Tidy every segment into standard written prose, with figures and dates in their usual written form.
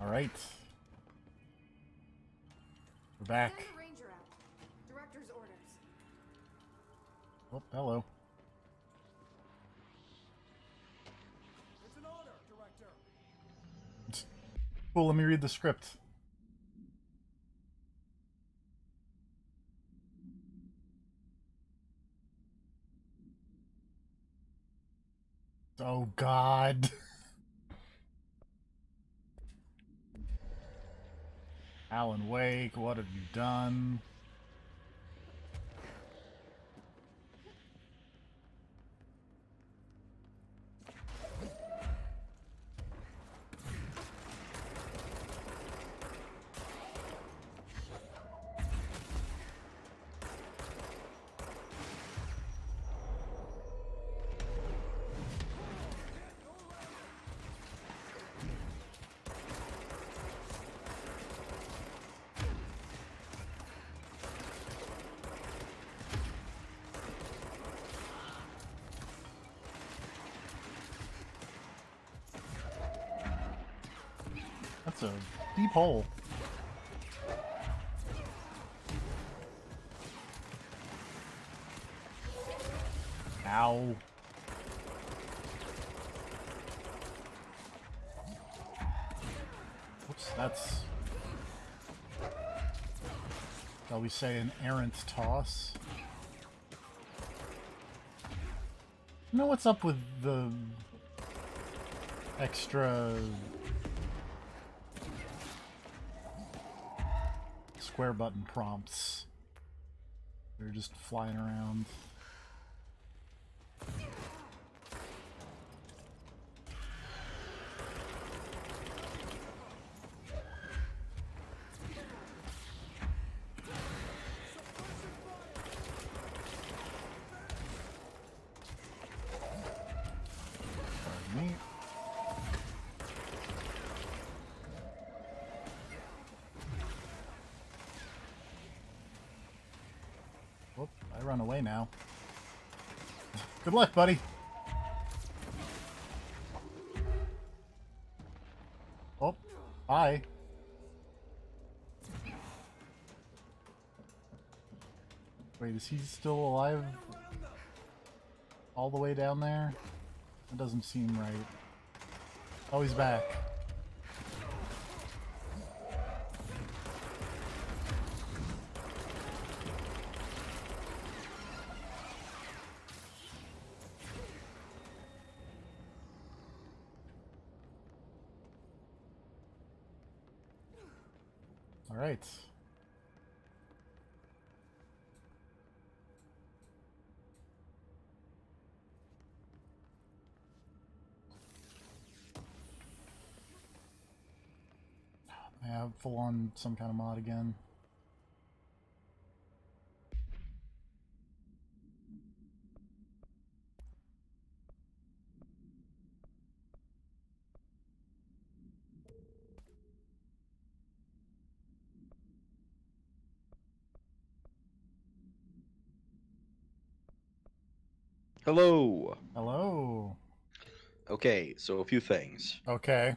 All right. We're back. Send the ranger out. Director's orders. Oh, hello. It's an honor, Director. Cool, let me read the script. Oh, God. Alan Wake, what have you done? That's a deep hole. Ow. Oops, that's... shall we say an errant toss? You know what's up with the extra square button prompts? They're just flying around. Pardon me. Whoop, I run away now. Good luck, buddy. Oh, hi. Wait, is he still alive? All the way down there? That doesn't seem right. Oh, he's back. All right. I have full on some kind of mod again. Hello. Hello. Okay, so a few things. Okay.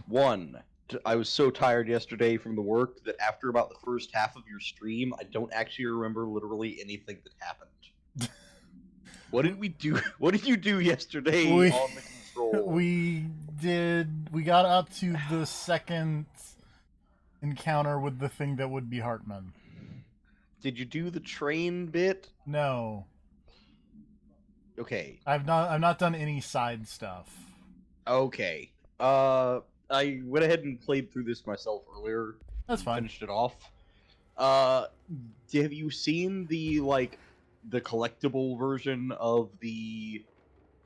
One, I was so tired yesterday from the work that after about the first half of your stream, I don't actually remember literally anything that happened. What did we do? What did you do yesterday We- on the control? We got up to the second encounter with the thing that would be Hartman. Did you do the train bit? No. Okay. I've not done any side stuff. Okay. I went ahead and played through this myself earlier. That's fine. Finished it off. Have you seen the collectible version of the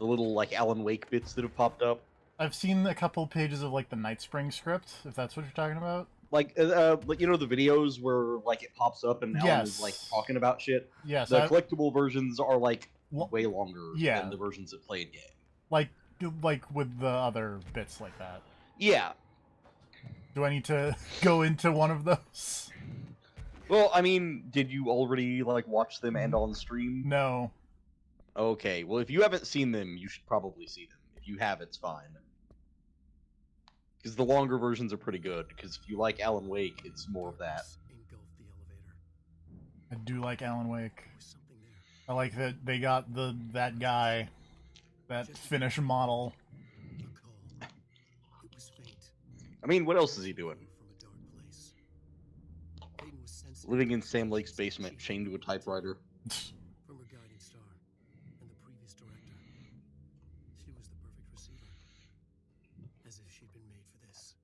little like Alan Wake bits that have popped up? I've seen a couple pages of like the Nightspring script, if that's what you're talking about. Like you know the videos where like it pops up and Alan is like Yes. talking about shit. Yes, The collectible versions are like Wha- way longer Yeah. than the versions that play in game. like with the other bits like that. Yeah. Do I need to go into one of those? Well, I mean, did you already like watch them and on stream? No. Okay. Well, if you haven't seen them, you should probably see them. If you have, it's fine. Because the longer versions are pretty good. Because if you like Alan Wake, it's more of that. Engulfed the elevator. I do like Alan Wake. There was something there. I like that they got that guy, that Finnish model. A call. It was faint. I mean, what else is he doing? From a dark place. Faden was sensitive Living to in the Sam Lake's sensations basement, she chained to a had typewriter. from her guiding star and the previous director. She was the perfect receiver. As if she'd been made for this.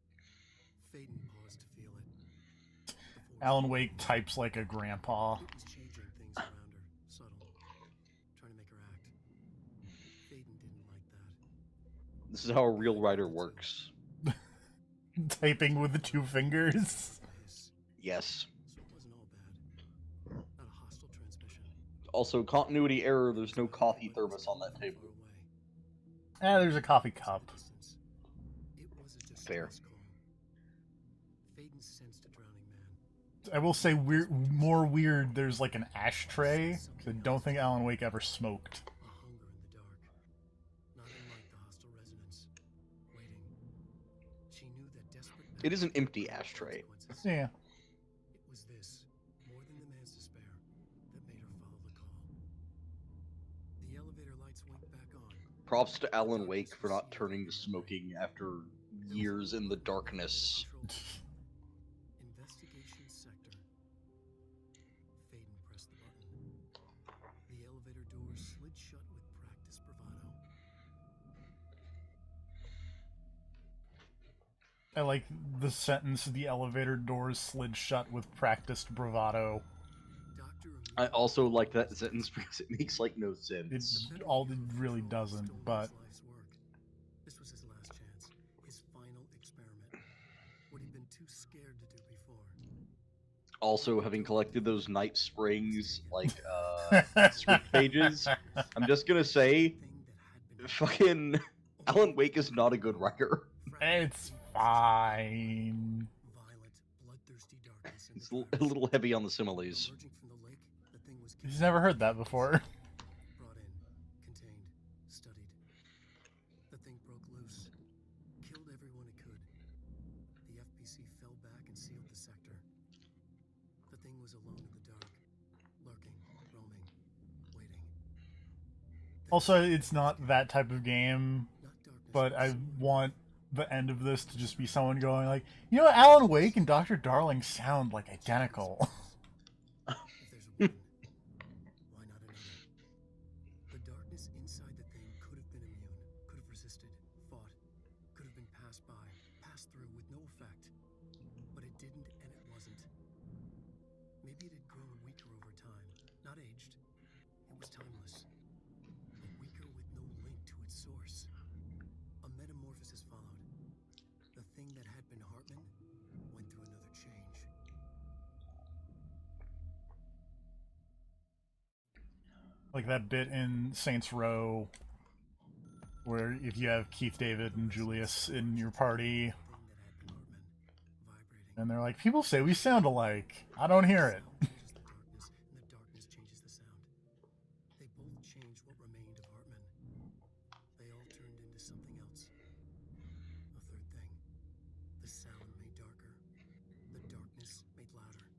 Faden paused to feel it. The force Alan Wake types like a grandpa. It was changing things around her, subtle, trying to make her act. Faden didn't like that. This is how a real writer works. Typing with the 2 fingers. His, Yes. so it wasn't all bad. Not a hostile transmission. Also, continuity error, there's no coffee thermos on that Far table. away. There's a coffee cup. Distance. It was a Fair. distress call. Faden sensed a drowning man. I will say more weird, there's like an ashtray. 'Cause I don't think Alan Wake ever smoked. A hunger in the dark. Not unlike the hostile resonance. Waiting. She knew that desperate. It is an empty ashtray. consequences. Yeah. It was this, more than the man's despair, that made her follow the call. The elevator lights winked back on. Props to Alan Wake for not turning to smoking after years in the darkness. Investigation sector. Faden pressed the button. The elevator doors slid shut with practiced bravado. I like the sentence, the elevator doors slid shut with practiced bravado. Doctor I also like that sentence because it makes like no sense. It really doesn't, but this was his last chance, his final experiment. What he'd been too scared to do before. Also, having collected those Night Springs, like, script pages, I'm just gonna say, Thing that had been fucking Alan Wake is not a good writer. it's fine. violent, bloodthirsty darkness. in It's the a darkness. little heavy on the similes. Emerging from the lake, the thing was He's never heard that before. brought in, contained, studied. The thing broke loose, killed everyone it could. The FPC fell back and sealed the sector. The thing was alone in the dark, lurking, roaming, waiting. Also, it's not that type of game, Not darkness, but I silver. want the end of this to just be someone going like, you know, Alan Wake and Dr. Darling sound like identical. If there's a weapon, why not another? The darkness inside the thing could have been immune, could have resisted, fought, could have been passed by, passed through with no effect. But it didn't, and it wasn't. Maybe it had grown weaker over time, not aged. It was timeless. But weaker with no link to its source. A metamorphosis followed. The thing that had been Hartman went through another change. Like that bit in Saints Row where if you have Keith David and Julius in your party Thing that had been Hartman, vibrating. and they're like, people say we sound alike. I don't hear it. Changes the darkness, and the darkness changes the sound. They both changed what remained of Hartman. They all turned into something else. A third thing. The sound made darker. The darkness made louder.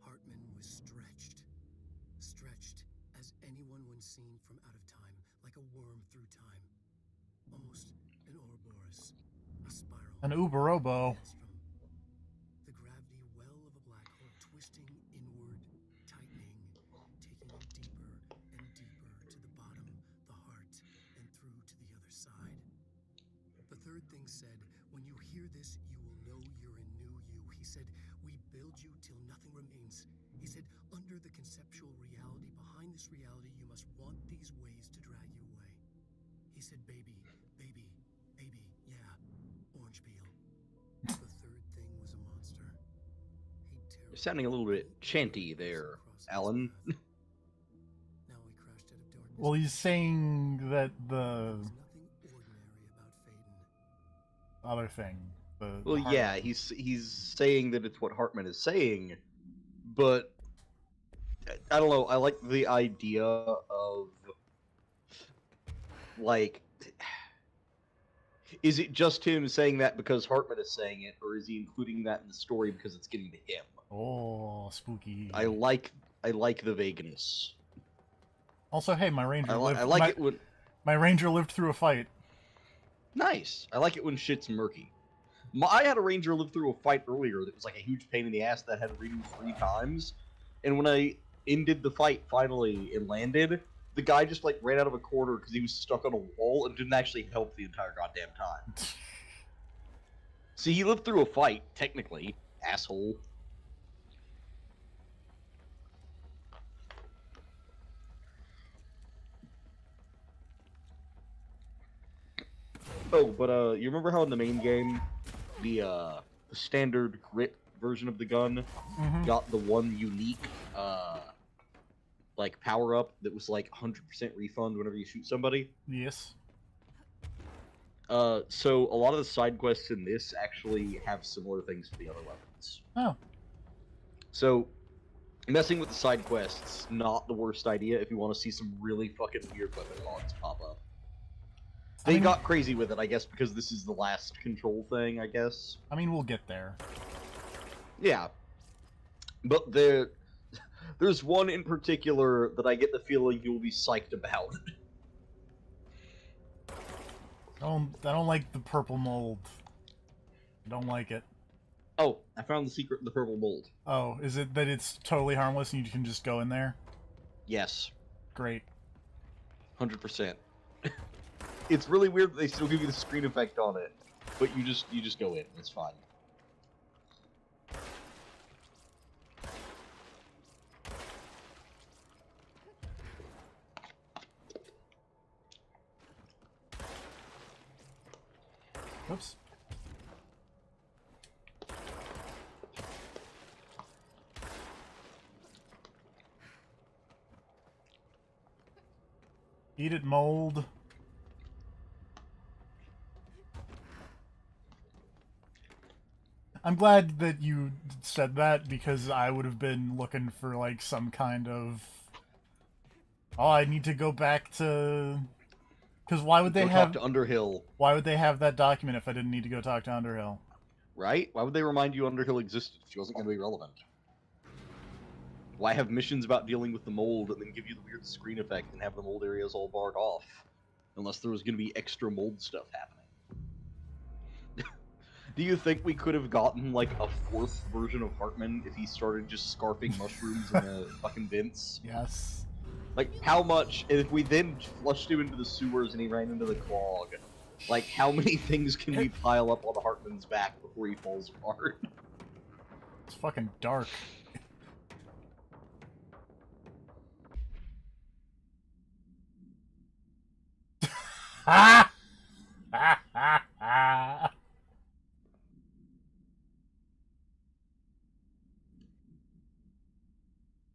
Hartman was stretched. Stretched as anyone when seen from out of time, like a worm through time. Almost an Ouroboros. A spiral. An Uberobo. Maelstrom. The gravity well of a black hole twisting inward, tightening, taking you deeper and deeper to the bottom, the heart, and through to the other side. The third thing said, when you hear this, you will know you're a new you. He said, we build you till nothing remains. He said, under the conceptual reality, behind this reality, you must want these ways to drag you away. He said, baby, baby, baby, yeah, orange peel. The third thing was a monster. You're sounding a little bit chanty there, Alan. Now he crashed out of darkness. Well, he's saying that the There's nothing ordinary about Faden. other thing. The Well, Hartman. yeah, he's saying that it's what Hartman is saying, but I don't know. I like the idea of like Is it just him saying that because Hartman is saying it, or is he including that in the story because it's getting to him? Oh, spooky. I like the vagueness. Also, hey, my ranger I lived. like it when My ranger lived through a fight. nice. I like it when shit's murky. I had a ranger live through a fight earlier that was like a huge pain in the ass that had to redo 3 times, and when I ended the fight finally and landed, the guy just like ran out of a corner because he was stuck on a wall and didn't actually help the entire goddamn time. See, he lived through a fight, technically, asshole. Oh, but you remember how in the main game, the standard grip version of the gun Mhm. got the one unique like power up that was like 100% refund whenever you shoot somebody? Yes. So a lot of the side quests in this actually have similar things to the other weapons. Oh. So messing with the side quests, not the worst idea if you want to see some really fucking weird weapon mods pop up. I They mean- got crazy with it, I guess, because this is the last control thing, I guess. I mean, we'll get there. Yeah. But there's one in particular that I get the feeling you'll be psyched about. I don't like the purple mold. I don't like it. Oh, I found the secret of the purple mold. Oh, is it that it's totally harmless and you can just go in there? Yes. Great. 100%. It's really weird that they still give you the screen effect on it, but you just go in. It's fine. Oops. Eat it, mold. I'm glad that you said that because I would have been looking for like some kind of. Oh, I need to go back to. Because why would they Go have? talk to Underhill, Why would they have that document if I didn't need to go talk to Underhill? right? Why would they remind you Underhill existed if she wasn't going to be relevant? Why have missions about dealing with the mold and then give you the weird screen effect and have the mold areas all barred off? Unless there was going to be extra mold stuff happening. Do you think we could have gotten, like, a 4th version of Hartman if he started just scarfing mushrooms in the fucking vents? Yes. Like, how much, and if we then flushed him into the sewers and he ran into the clog, like, how many things can we pile up on Hartman's back before he falls apart? It's fucking dark. Ha! Ha ha ha!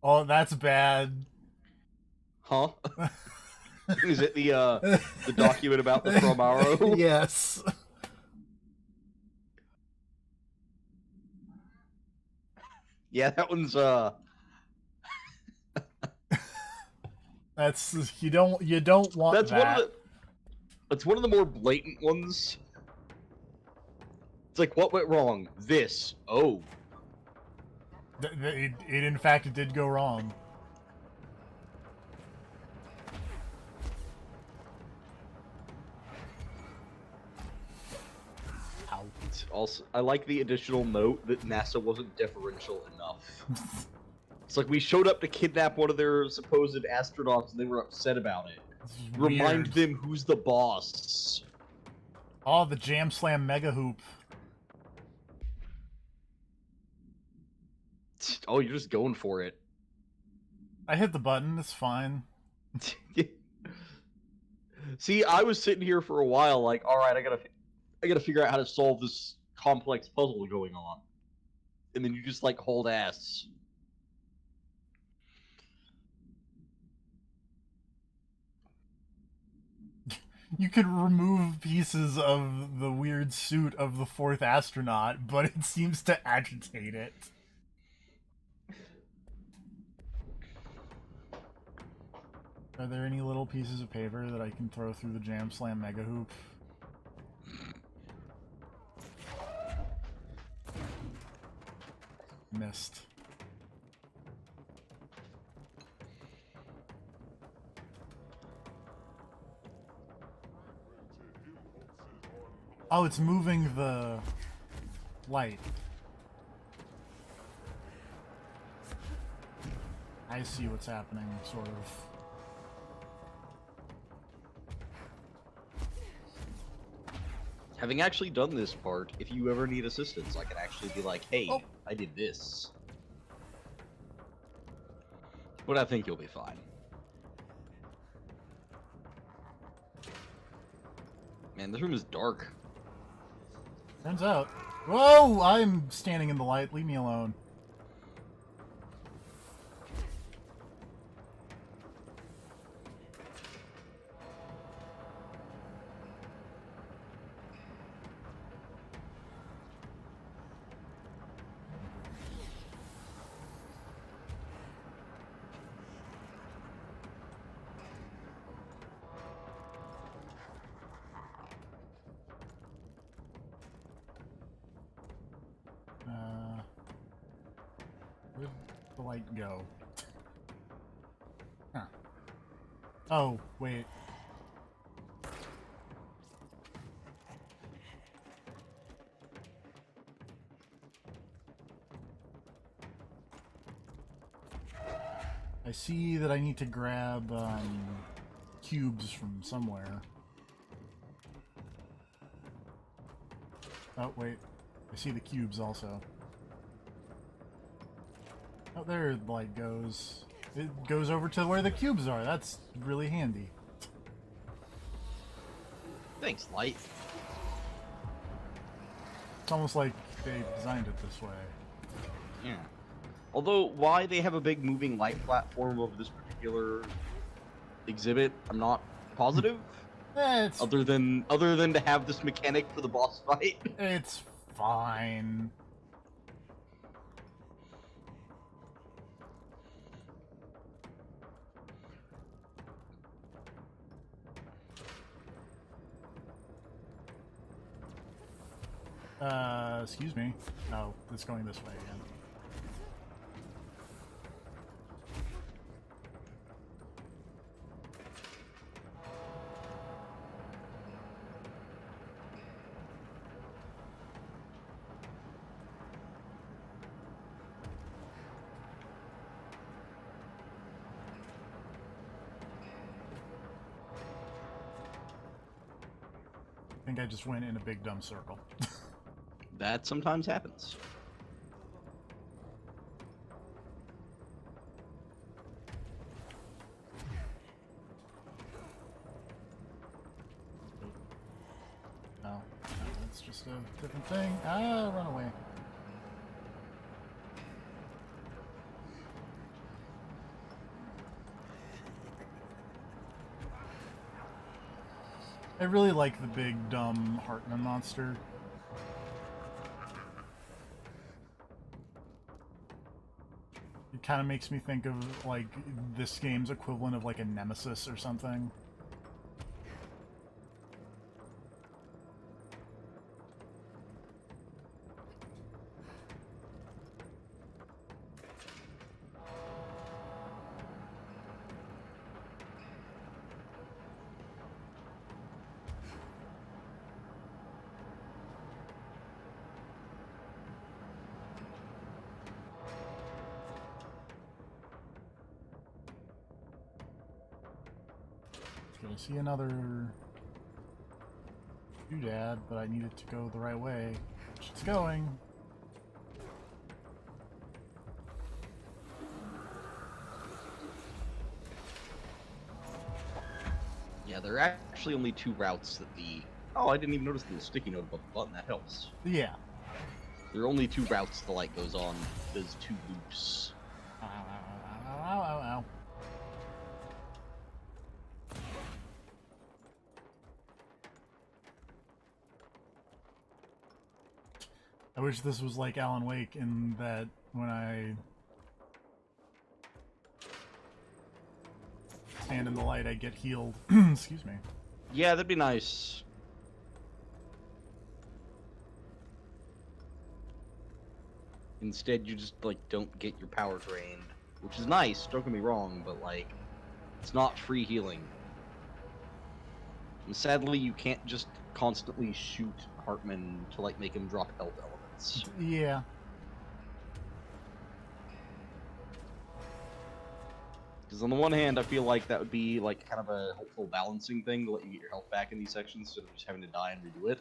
Oh, that's bad. Huh? Is it the document about the Promaro? Yes. Yeah, that one's, That's you don't want that's that. that's one of the more blatant ones. It's like, what went wrong? This. Oh. It in fact did go wrong. Ow. Also, I like the additional note that NASA wasn't deferential enough. It's like we showed up to kidnap one of their supposed astronauts and they were upset about it. This is Remind weird. them who's the boss. Oh, the Jam Slam Mega Hoop. Oh, you're just going for it. I hit the button. It's fine. See, I was sitting here for a while, like, all right, I gotta figure out how to solve this complex puzzle going on, and then you just like hold ass. You could remove pieces of the weird suit of the 4th astronaut, but it seems to agitate it. Are there any little pieces of paper that I can throw through the Jam Slam Mega Hoop? Oh, it's moving the light. I see what's happening, sort of. Having actually done this part, if you ever need assistance, I can actually be like, hey, Oh. I did this. But I think you'll be fine. Man, this room is dark. Turns out. Whoa! I'm standing in the light. Leave me alone. Where'd the light go? Huh. Oh, wait. I see that I need to grab cubes from somewhere. Oh, wait. I see the cubes also. Oh, there the light goes. It goes over to where the cubes are. That's really handy. Thanks, Light. It's almost like they designed it this way. Yeah. Although, why they have a big moving light platform over this particular exhibit, I'm not positive. It's Other than to have this mechanic for the boss fight. it's fine. Excuse me. Oh, it's going this way again. I think I just went in a big dumb circle. That sometimes happens. No, that's just a different thing. Ah, run away. I really like the big, dumb Hartman monster. It kind of makes me think of, like, this game's equivalent of, like, a Nemesis or something. I see another doodad, but I need it to go the right way, which it's going. Yeah, there are actually only two routes that the... Oh, I didn't even notice the sticky note above the button. That helps. Yeah. There are only two routes the light goes on. There's two loops. Ow, ow, ow, ow, ow, ow. I wish this was like Alan Wake in that when I stand in the light, I get healed. Excuse me. Yeah, that'd be nice. Instead, you just, like, don't get your power drained. Which is nice, don't get me wrong, but, like, it's not free healing. And sadly, you can't just constantly shoot Hartman to like make him drop health elements. Yeah. Because on the one hand, I feel like that would be like kind of a helpful balancing thing to let you get your health back in these sections instead of just having to die and redo it.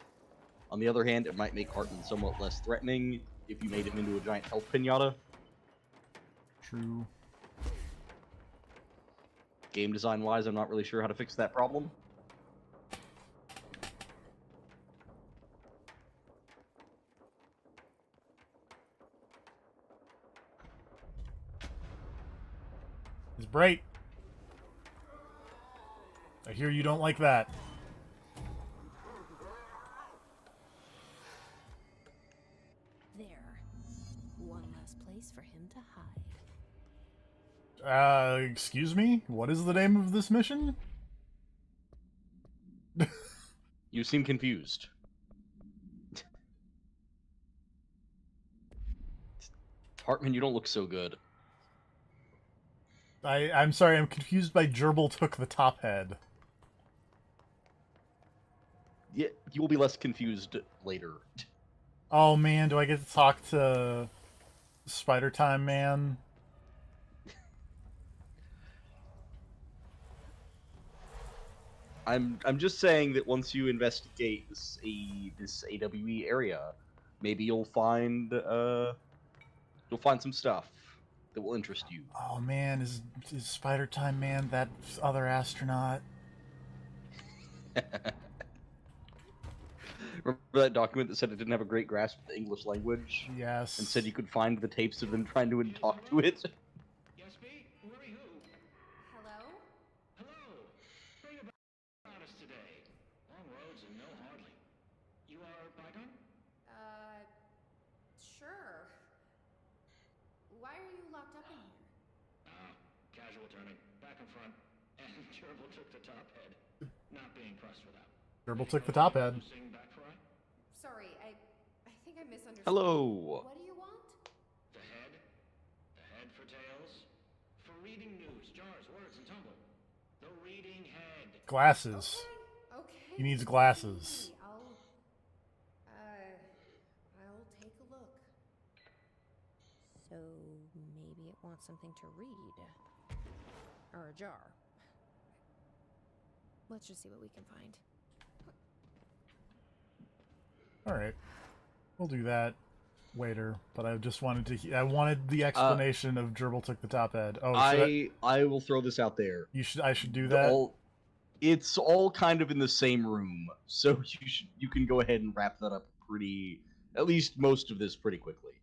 On the other hand, it might make Hartman somewhat less threatening if you made him into a giant health pinata. True. Game design wise, I'm not really sure how to fix that problem. It's Bright. I hear you don't like that. There. One last place for him to hide. Excuse me? What is the name of this mission? You seem confused. Hartman, you don't look so good. I'm sorry, I'm confused by Gerbil took the top head. Yeah, you will be less confused later. Oh man, do I get to talk to Spider Time Man? I'm just saying that once you investigate this AWE area, maybe you'll find some stuff that will interest you. Oh man, is Spider Time Man that other astronaut? Remember that document that said it didn't have a great grasp of the English language? Yes. And said you could find the tapes of them trying to talk to it? Yes, me? Worry who? Hello? Hello. Bring about us today. Long roads and no hardly. You are Bygone? Sure. Why are you locked up in here? Casual turning. Back and front. And Gerbil took the top head. Not being pressed for that. Gerbil took the top head. Sing back fry? Sorry, I think I misunderstood. Hello. What do you want? The head? The head for tales? For reading news, jars, words, and tumble. The reading head. Glasses. Okay. He needs glasses. I'll take a look. So maybe it wants something to read. Or a jar. Let's just see what we can find. Alright. We'll do that later, but I just wanted to I wanted the explanation of Gerbil took the top head. Oh, I will throw this out there. I should do that. It's all kind of in the same room, so you can go ahead and wrap that up at least most of this pretty quickly.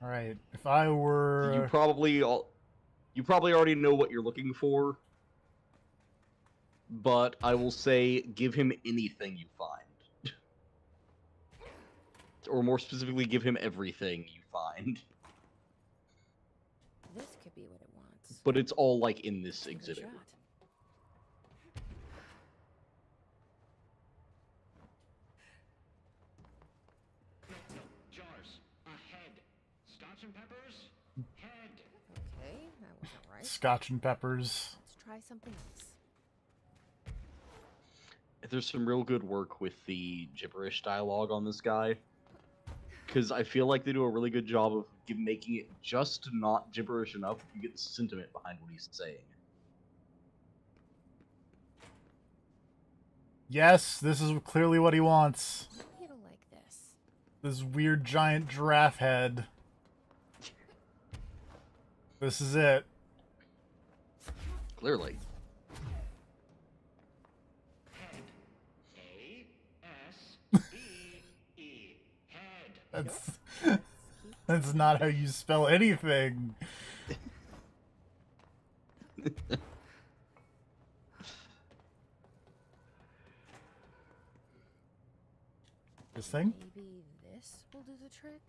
Alright. If I were You probably already know what you're looking for, but I will say give him anything you find. Or more specifically, give him everything you find. This could be what it wants. But it's all like in this Give it a exhibit. shot. No, jars. A head. Scotch and peppers? Head. Okay, that wasn't right. Scotch and peppers. Let's try something else. There's some real good work with the gibberish dialogue on this guy. Because I feel like they do a really good job of making it just not gibberish enough if you get the sentiment behind what he's saying. Yes, this is clearly what he wants. Maybe it'll like this. This weird giant giraffe head. This is it. Clearly. Head. A-S-B-E. Head. That's not how you spell anything. This thing? Maybe this will do the trick?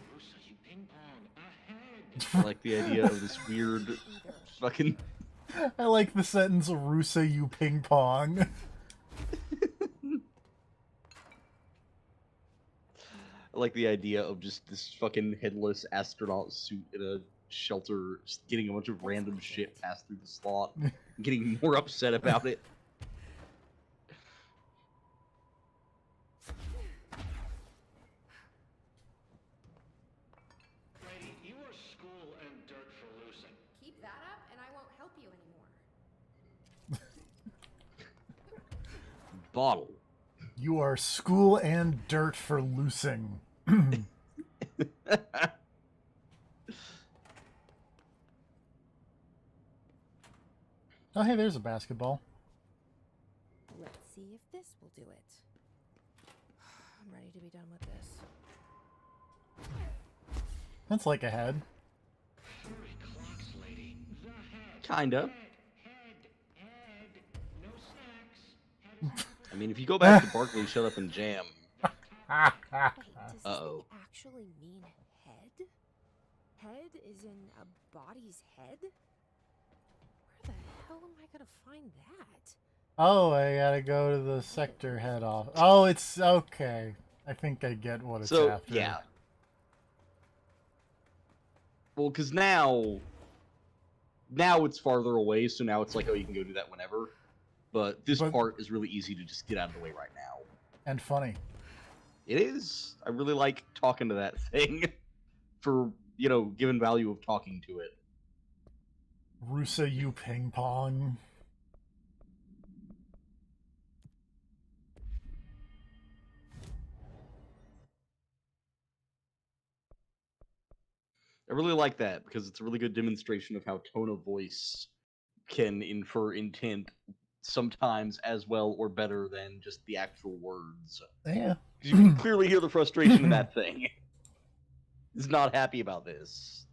Rusa, you ping pong. A head. I like the idea of this weird fucking... I like the sentence, Rusa, you ping pong. like the idea of just this fucking headless astronaut suit in a shelter, just getting a bunch of random shit passed through the slot, and getting more upset about it. Lady, you are school and dirt for losing. Keep that up, and I won't help you anymore. Bottle. You are school and dirt for loosing. Oh, hey, there's a basketball. Let's see if this will do it. I'm ready to be done with this. That's like a head. 3 clocks, lady. The head. Kinda. Head. No snacks. I mean, if you go back to Barkley, Shut Up and Jam, Wait, does this Uh-oh. thing actually mean head? Head is in a body's head? Where the hell am I gonna find that? Oh, I gotta go to the sector head off. Oh, it's okay. I think I get what it's so after. yeah. Well, because now it's farther away, so now it's like, oh, you can go do that whenever. But this But- part is really easy to just get out of the way right now. And funny. It is. I really like talking to that thing for, you know, given value of talking to it. Rusa, you ping pong. I really like that because it's a really good demonstration of how tone of voice can infer intent sometimes as well or better than just the actual words. Yeah. 'Cause you can clearly hear the frustration in that thing. He's not happy about this.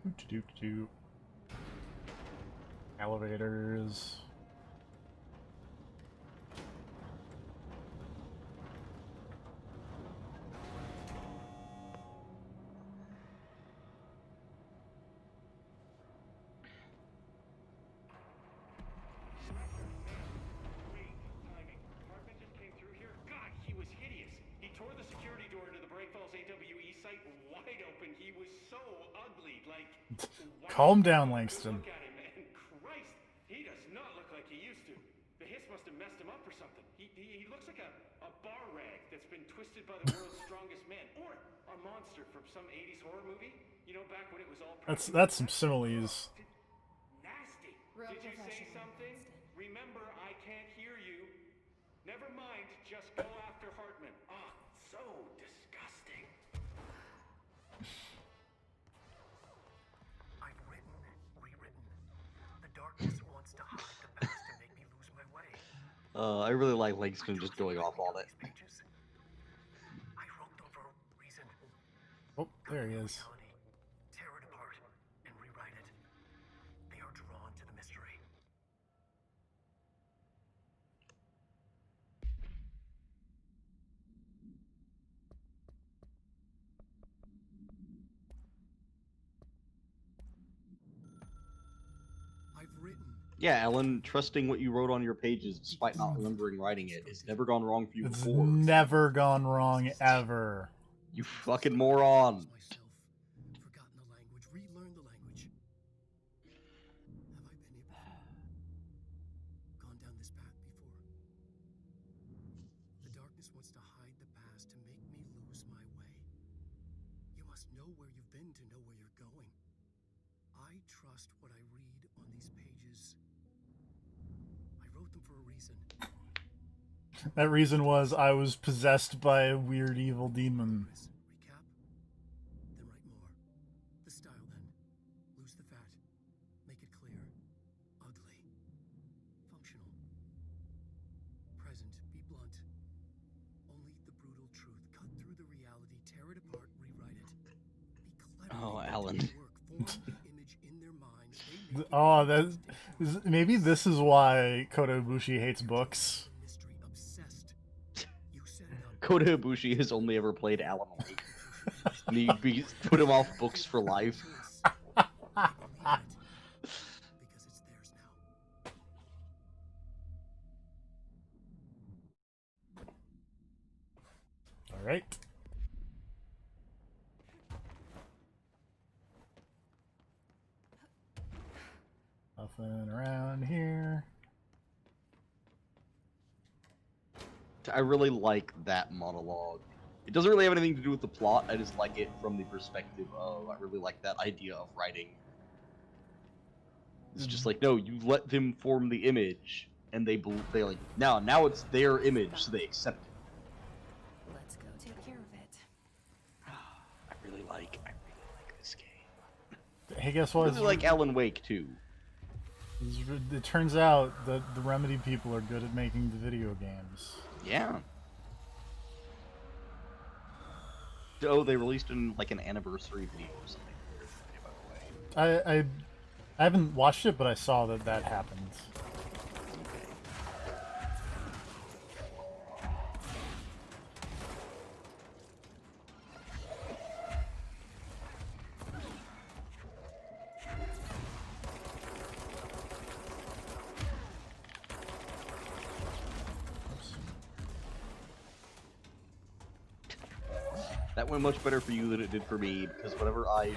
Doot-doot-doot. Elevators. Great timing. Hartman just came through here. God, he was hideous. He tore the security door to the Break Falls AWE site wide open. He was so ugly, like. Calm wow. down, Good Langston. Look at him, man. Christ, he does not look like he used to. The hiss must have messed him up or something. He looks like a bar rag that's been twisted by the world's strongest man, or a monster from some 80s horror movie. You know, back when it was all. That's some similes. Nasty. Real Did you say professional, something? Winston. Remember, I can't hear you. Never mind, just go after Hartman. Ah, so disgusting. I've written, rewritten. The darkness wants to hide the past and make me lose my way. I really like Langston just going off on it. These pages, I wrote them for a reason. Oh, there he is. Reality, tear it apart and rewrite it. They are drawn to the mystery. I've written. Yeah, Alan, trusting what you wrote on your pages despite not remembering writing it has never gone wrong for you It's before. never gone wrong, ever. You fucking moron. Myself, forgotten the language, relearned the language. Have I been here before? Gone down this path before? The darkness wants to hide the past to make me lose my way. You must know where you've been to know where you're going. I trust what I read on these pages. I wrote them for a reason. That reason was I was possessed by a weird evil demon. Recap, then write more. The style then. it apart, rewrite it. Be clever. Oh, make it Alan. work, form the image in their minds. They make Oh, maybe this is why Kota Ibushi hates books. mystery obsessed. You set it up. Kota Ibushi has only ever played Alan Wake. And he put him off books for life. Because it's theirs now. All right. Nothing around here. I really like that monologue. It doesn't really have anything to do with the plot, I just like it from the perspective of, I really like that idea of writing. It's just like, no, you let them form the image, and they like, now it's their image, so they accept it. Let's go take care of it. I really like this game. Hey, guess I what? really like Alan Wake, too. It turns out that the Remedy people are good at making the video games. Yeah. Oh, they released like an anniversary video or something. By the way. I haven't watched it, but I saw that happened. That went much better for you than it did for me, because whenever I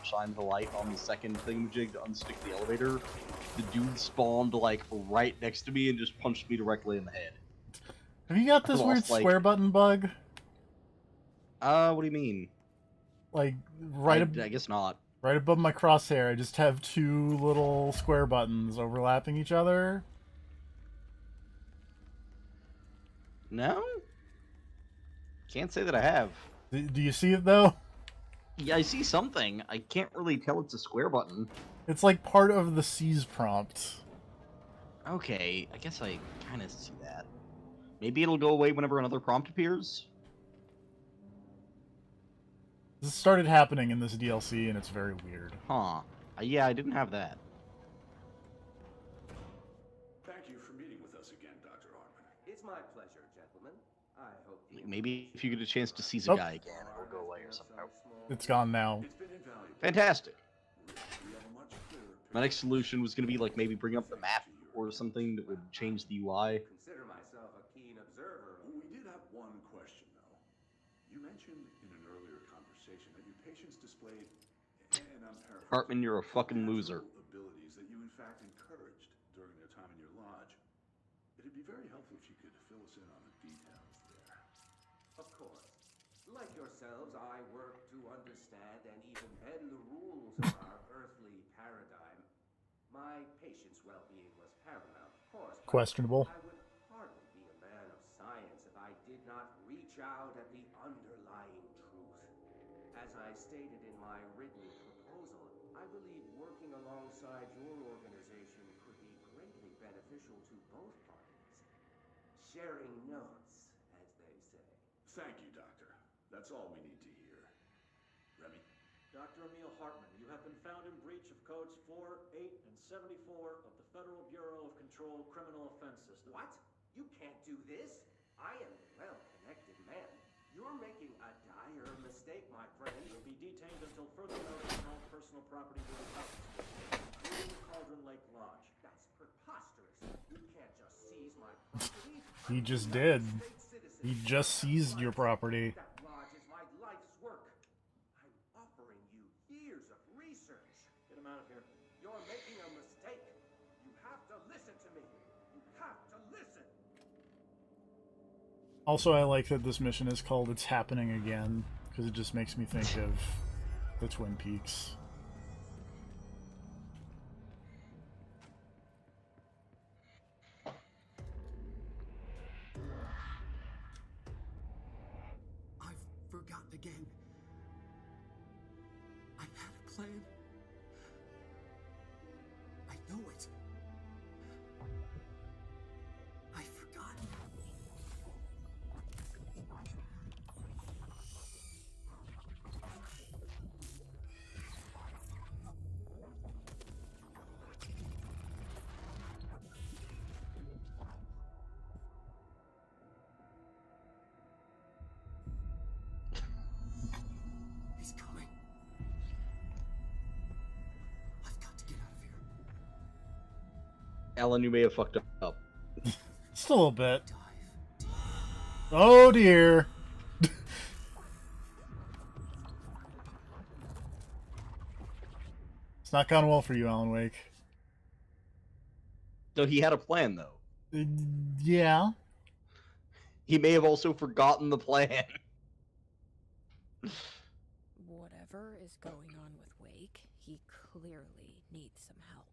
shined the light on the second thingamajig to unstick the elevator, the dude spawned like right next to me and just punched me directly in the head. Have you got this I weird lost, like- square button bug? What do you mean? Like I guess not. right above my crosshair, I just have two little square buttons overlapping each other. No? Can't say that I have. Do you see it though? Yeah, I see something. I can't really tell it's a square button. It's like part of the C's prompt. Okay, I guess I kind of see that. Maybe it'll go away whenever another prompt appears? This started happening in this DLC, and it's very weird. Huh. Yeah, I didn't have that. Thank you for meeting with us again, Dr. Hartman. It's my pleasure, gentlemen. I hope the Maybe if you get a chance to see Oh. Zagai again, it'll go away or something. It's gone now. It's been invaluable. Fantastic. We have a much clearer My next solution was going to be like maybe bring up the map or something that would change the UI. consider myself a keen observer. We did have one question, though. You mentioned in an earlier conversation that your patients displayed, and I'm paraphrasing, Hartman, you're a fucking loser. natural abilities that you in fact encouraged during their time in your lodge. It'd be very helpful if you could fill us in on the details there. Of course. Like yourselves, I work to understand and even bend the rules of our earthly paradigm. My patient's well-being was paramount, of course. but Questionable. I would hardly be a man of science if I did not reach out at the underlying truth. As I stated in my written proposal, I believe working alongside your organization could be greatly beneficial to both parties. Sharing notes, as they say. Thank you, Doctor. That's all we need to hear. Remy? Dr. Emil Hartman, you have been found in breach of codes 4, 8, and 74 of the Federal Bureau of Control Criminal Offense System. What? You can't do this? I am a well-connected man. You're making a dire mistake, my friend. You'll be detained until further notice and all personal property will be confiscated, including the Cauldron Lake Lodge. That's preposterous. You can't just seize my property. He I'm a just United did. States citizen. He just seized your property. That lodge is my life's work. I'm offering you years of research. Get him out of here. You're making a mistake. You have to listen to me. You have to listen. Also, I like that this mission is called It's Happening Again, because it just makes me think of the Twin Peaks. I've forgotten again. I had a plan. I know it. I forgot. Alan, you may have fucked up. Just a little bit. Dive deep. Oh dear. It's not gone well for you, Alan Wake. So he had a plan, though. Yeah. He may have also forgotten the plan. Whatever is going on with Wake, he clearly needs some help.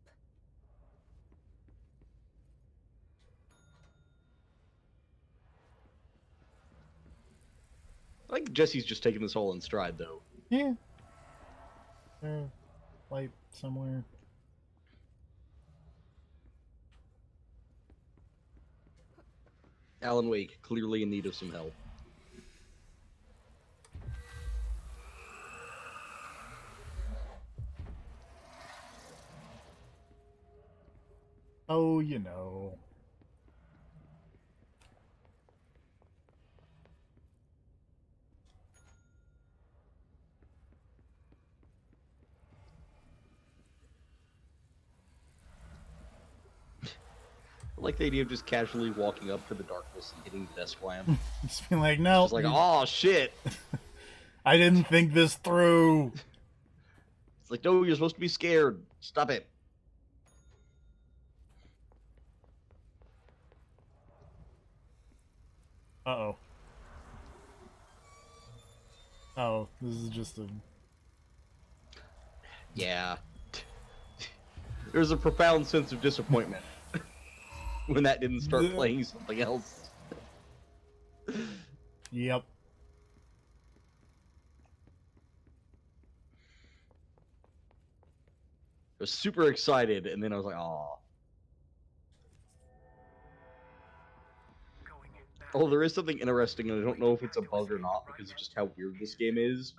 I think Jesse's just taking this all in stride, though. Yeah. Light somewhere. Alan Wake, clearly in need of some help. Oh, you know. I like the idea of just casually walking up to the darkness and hitting the desk lamp. Just being like, no. Just like, oh shit! I didn't think this through. It's like, no, you're supposed to be scared. Stop it. Uh-oh. Oh, this is just a... Yeah. There's a profound sense of disappointment when that didn't start playing something else. Yep. I was super excited, and then I was like, aw. Oh, there is something interesting, and I don't know if it's a bug or not, because of just how weird this game is.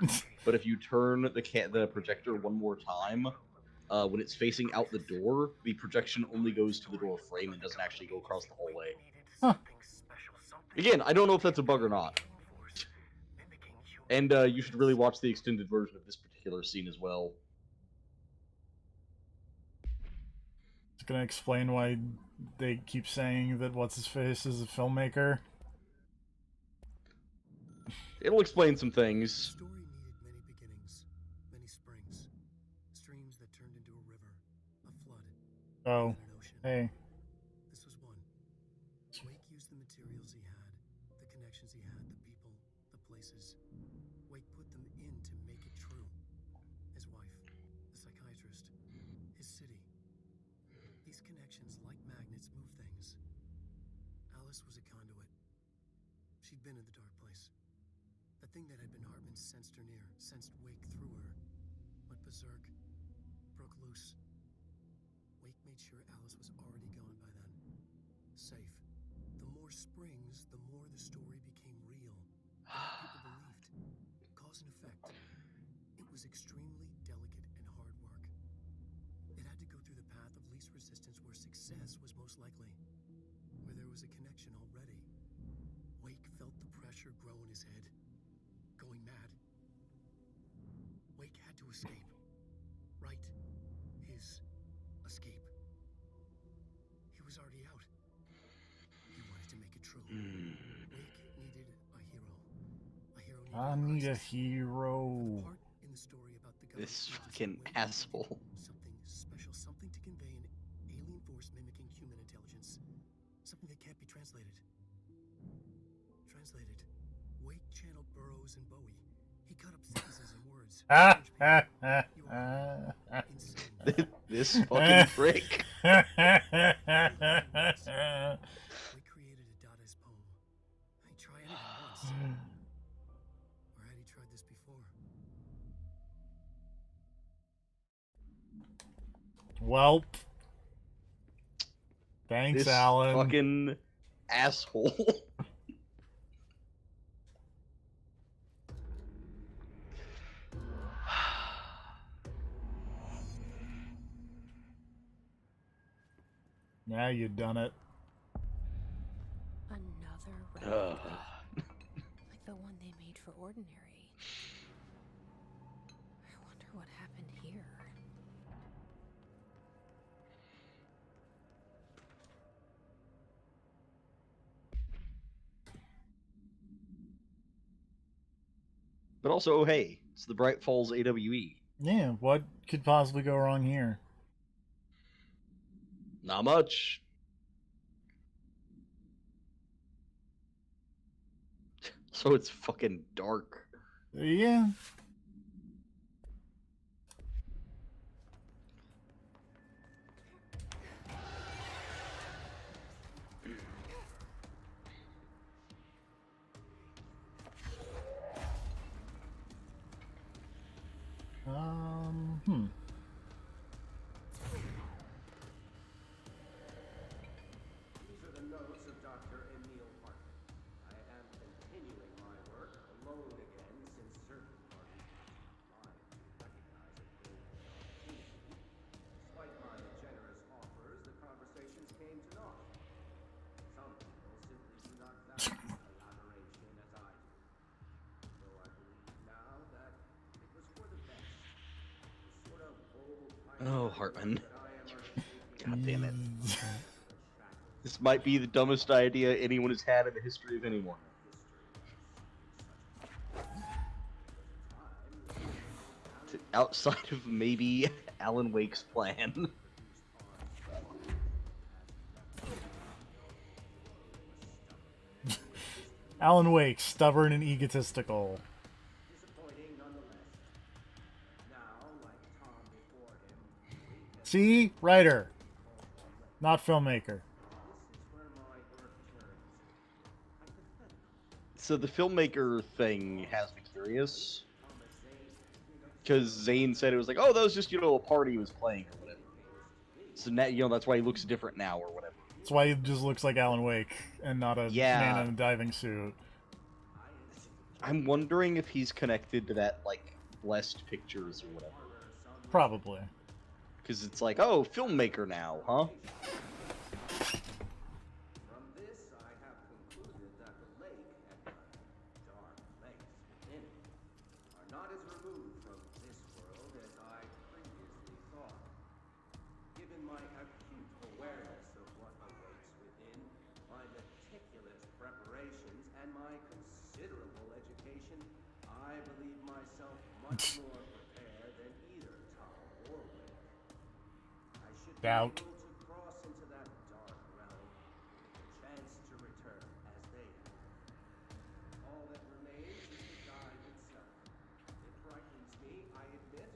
But if you turn the projector one more time, when it's facing out the door, the projection only goes to the door frame and doesn't actually go across the hallway. Huh. Again, I don't know if that's a bug or not. And you should really watch the extended version of this particular scene as well. It's gonna explain why they keep saying that What's-His-Face is a filmmaker. It'll explain some The things. story needed many beginnings, many springs, streams that turned into a river, a flood, Oh, and an ocean. hey. This was one. Wake used the materials he had, the connections he had, the people, the places. Wake put them in to make it true. His wife, the psychiatrist, his city. These connections, like magnets, move things. Alice was a conduit. She'd been in the dark place. The thing that had been Hartman sensed her near, sensed Wake through her. Went berserk, broke loose. Wake made sure Alice was already gone by then. Safe. The more springs, the more the story became real. The more people believed. Cause and effect. It was extremely delicate and hard work. It had to go through the path of least resistance where success was most likely. Where there was a connection already. Wake felt the pressure grow in his head. Going mad. Wake had to escape. Right. His escape. He was already out. He wanted to make it true. Wake needed a hero. A hero needed I need a crisis. hero. Part in the story about the This government fucking Wake asshole. something special, something to convey an alien force mimicking human intelligence. Something that can't be translated. Translated. Wake channeled Burroughs and Bowie. He cut up sentences and words. Ah, French ah, people. ah, You are ah. insane. This fucking prick. We created a Dadaist poem. I tried it once. Or had he tried this before? Welp. Thanks, This Alan. fucking asshole. Now you done it. Another replica. Like the one they made for Ordinary. I wonder what happened here. But also, oh, hey, it's the Bright Falls AWE. Yeah, what could possibly go wrong here? Not much. So it's fucking dark. Yeah. Hmm. These are the notes of Dr. Emil Hartman. I am continuing my work alone again since certain parties lied to recognize a golden opportunity. Despite my generous offers, the conversations came to naught. Some people simply do not value collaboration as I do. Though I believe now that it was for the best. The sort of bold Oh, pioneering Hartman. that I am undertaking. God damn it. This might be the dumbest idea anyone has had in the history of anyone. Outside of maybe Alan Wake's plan. Alan Wake, stubborn and egotistical. Disappointing nonetheless. Now, like Tom before him, See? Writer. Not filmmaker. this is where my work turns hypothetical. So the filmmaker thing has me curious. Thomas Zane, Because Zane said it was like, oh, that was just, you know, a party he was playing or whatever. So now, you know, that's why he looks different now or whatever. That's why he just looks like Alan Wake and not a Yeah. man in a diving suit. I'm wondering if he's connected to that, like, Blessed Pictures or whatever. Probably. Because it's like, oh, filmmaker now, huh? From this, I have concluded that the lake and the dark lakes within it are not as removed from this world as I previously thought. Given my acute awareness of what awaits within, my meticulous preparations, and my considerable education, I believe myself much more prepared than either Tom or Wake. I should be Doubt. able to cross into that dark realm with a chance to return as they have. All that remains is the dive itself. It frightens me, I admit,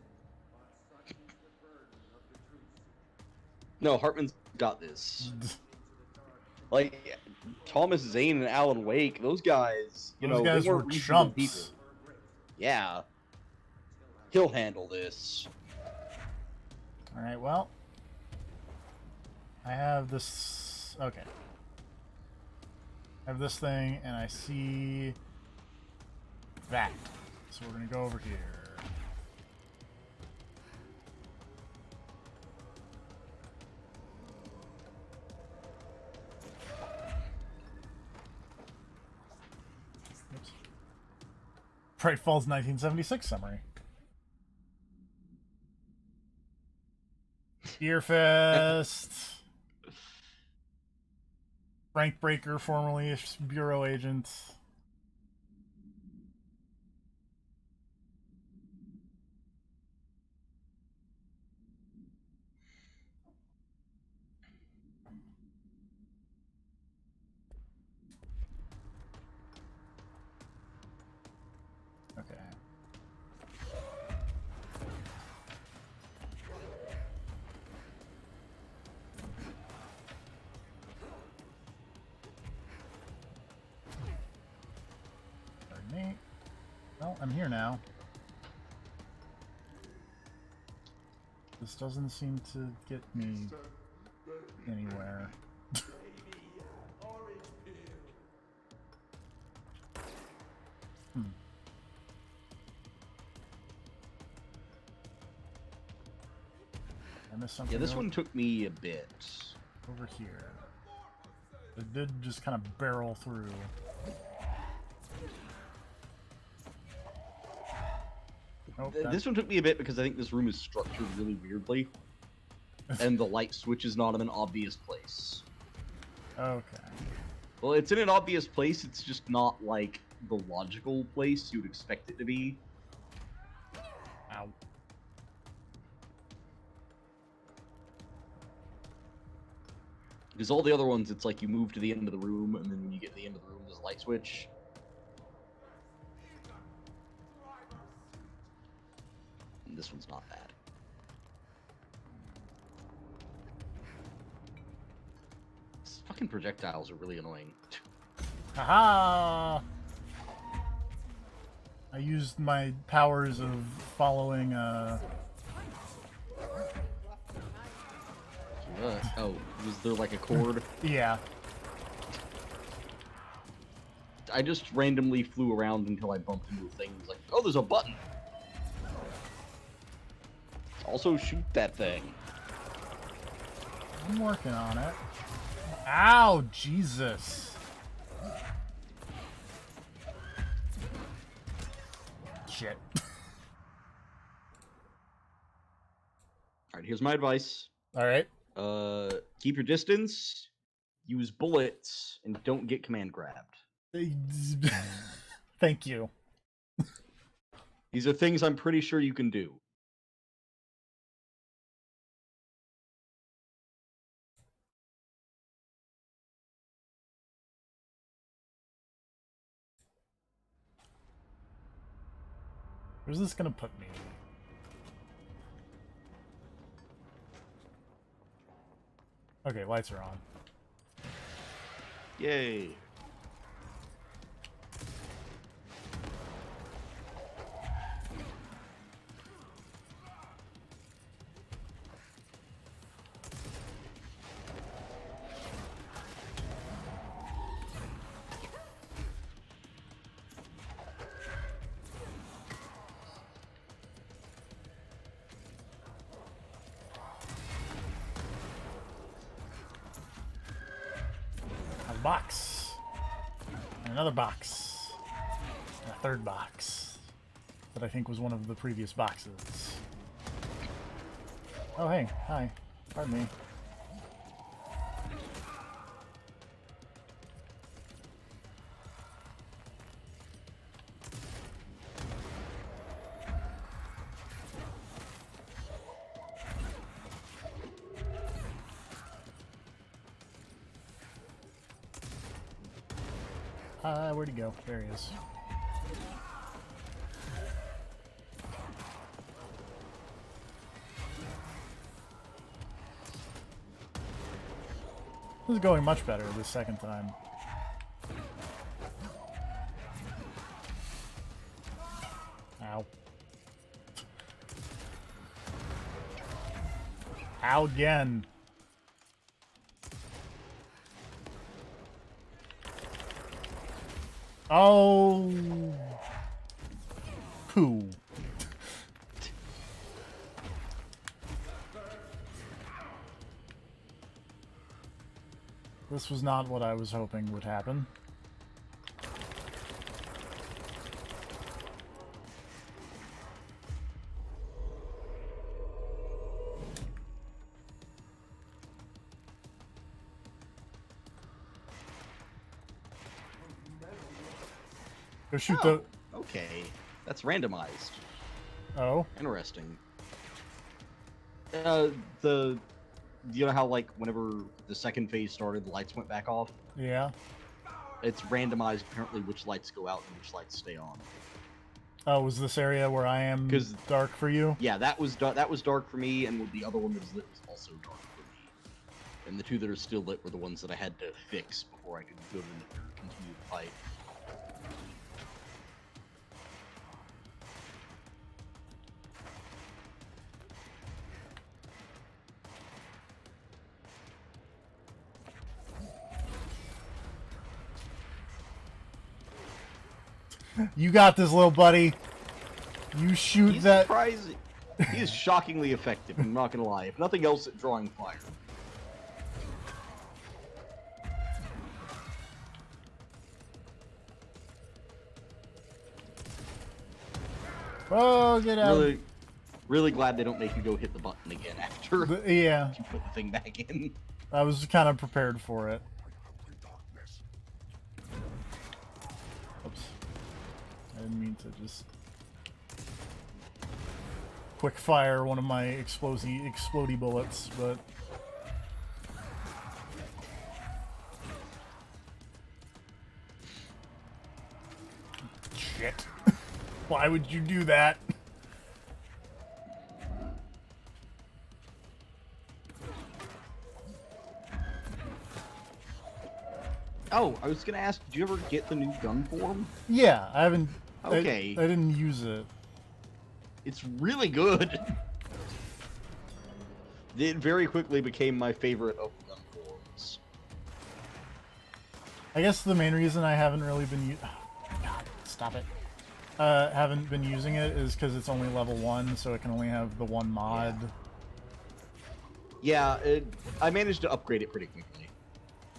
but such is the burden of the truth seeker. No, Hartman's got this. Into the dark Like, Thomas Zane and Alan Wake, those guys, you Those know, guys they were weren't reasonable chumps. people. were great Yeah, until I he'll handle this. Alright, well. I have this... Okay. I have this thing, and I see... that. So we're gonna go over here. Oops. Bright Falls 1976 summary. Earfest. Frank Breaker, formerly a bureau agent. Okay. Pardon me. Well, I'm here now. This doesn't seem to get me anywhere. Hmm. I missed something. Yeah, this over- one took me a bit. over here. It did just kind of barrel through. Oh, This one took me a bit because I think this room is structured really weirdly. And the light switch is not in an obvious place. okay. Well, it's in an obvious place, it's just not, like, the logical place you would expect it to be. Ow. Because all the other ones, it's like you move to the end of the room, and then when you get to the end of the room, there's a light switch. And this one's not bad. These fucking projectiles are really annoying. Haha! I used my powers of following, Oh, was there like a cord? yeah. I just randomly flew around until I bumped into a thing. It was like, oh, there's a button. Also, shoot that thing. I'm working on it. Ow, Jesus. Shit. Alright, here's my advice. Alright. Keep your distance, use bullets, and don't get command grabbed. Thank you. These are things I'm pretty sure you can do. Where's this gonna put me? Okay, lights are on. Yay. A box. And another box. And a third box. That I think was one of the previous boxes. Oh, hey. Hi. Pardon me. Where'd he go? There he is. This is going much better this second time. Ow. Ow again. Oh. Pooh. This was not what I was hoping would happen. Go shoot the... Okay, that's randomized. Oh? Interesting. You know how, like, whenever the second phase started, the lights went back off? Yeah. It's randomized, apparently, which lights go out and which lights stay on. Oh, was this area where I am 'Cause- dark for you? Yeah, that was dark for me, and the other one that was lit was also dark for me. And the two that are still lit were the ones that I had to fix before I could go to continue the fight. You got this, little buddy. You shoot He's that... surprising. He is shockingly effective, I'm not gonna lie. If nothing else, at drawing fire. Oh, get out. Really glad they don't make you go hit the button again after Yeah, you put the thing back in. I was kind of prepared for it. Oops. didn't mean to just quick fire one of my explodey bullets, but shit. Why would you do that? Oh, I was gonna ask, did you ever get the new gun form? Yeah, I haven't. Okay. I didn't use it. It's really good. It very quickly became my favorite of the gun forms. I guess the main reason I haven't really been God, stop it. Haven't been using it is because it's only level 1, so it can only have the one mod. Yeah, I managed to upgrade it pretty quickly.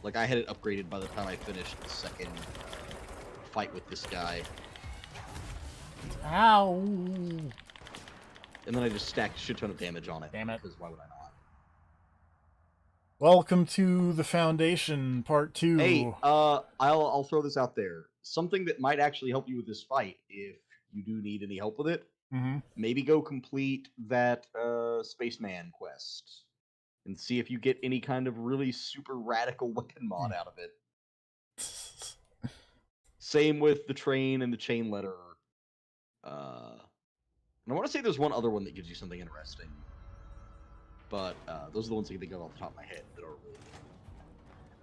Like, I had it upgraded by the time I finished the second fight with this guy. Ow! And then I just stacked a shit ton of damage on it. Damn it. Because why would I not? Welcome to the Foundation, Part 2. Hey, I'll throw this out there. Something that might actually help you with this fight, if you do need any help with it, maybe go complete that Spaceman quest. And see if you get any kind of really super radical weapon mod out of it. Same with the train and the chain letter. And I want to say there's one other one that gives you something interesting. But those are the ones I can think of off the top of my head that are really good.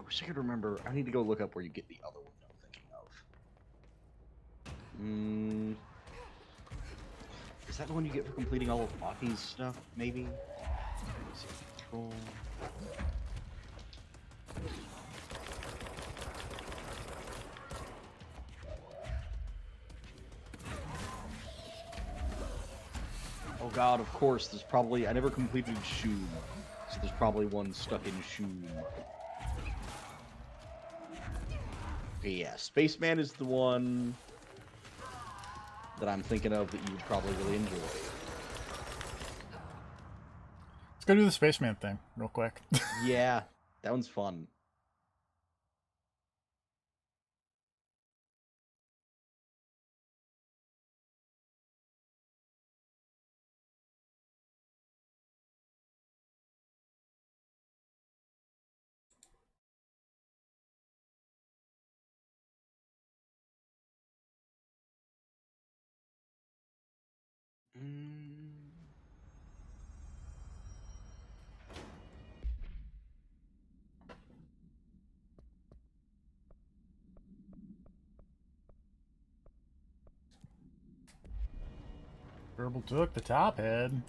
I wish I could remember. I need to go look up where you get the other one I'm thinking of. Is that the one you get for completing all of Aki's stuff, maybe? Let's see. Control. Oh god, of course, there's probably... I never completed Shoom, so there's probably one stuck in Shoom. Okay, yeah, Spaceman is the one that I'm thinking of that you would probably really enjoy. Let's go do the Spaceman thing real quick. Yeah, that one's fun. Verbal took the top head.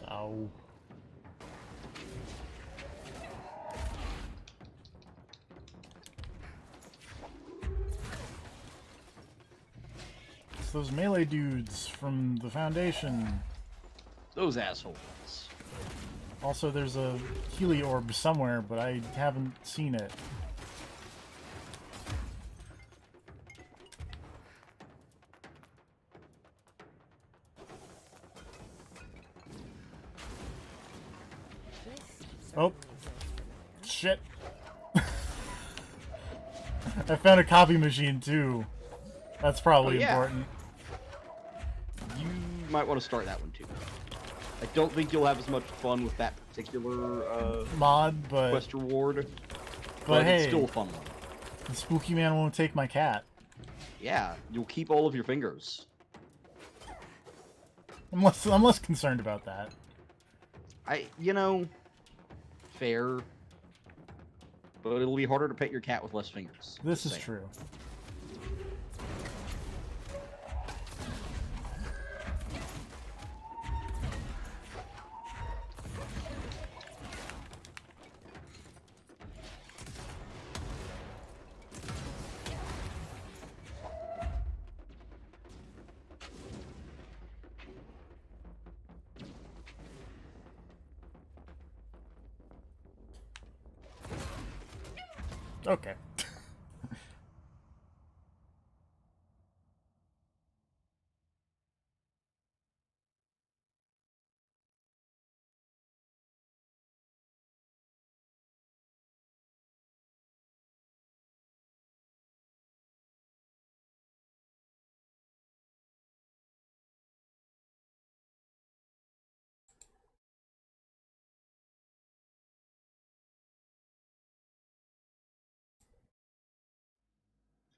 Oh. It's those melee dudes from the Foundation. Those assholes. Also, there's a Healy orb somewhere, but I haven't seen it. Oh. Shit. I found a copy machine, too. That's probably important. You might want to start that one, too. I don't think you'll have as much fun with that particular mod, but quest reward. But hey, it's still a fun one. The Spooky Man won't take my cat. Yeah, you'll keep all of your fingers. I'm less concerned about that. You know, fair. But it'll be harder to pet your cat with less fingers. This is true. Okay.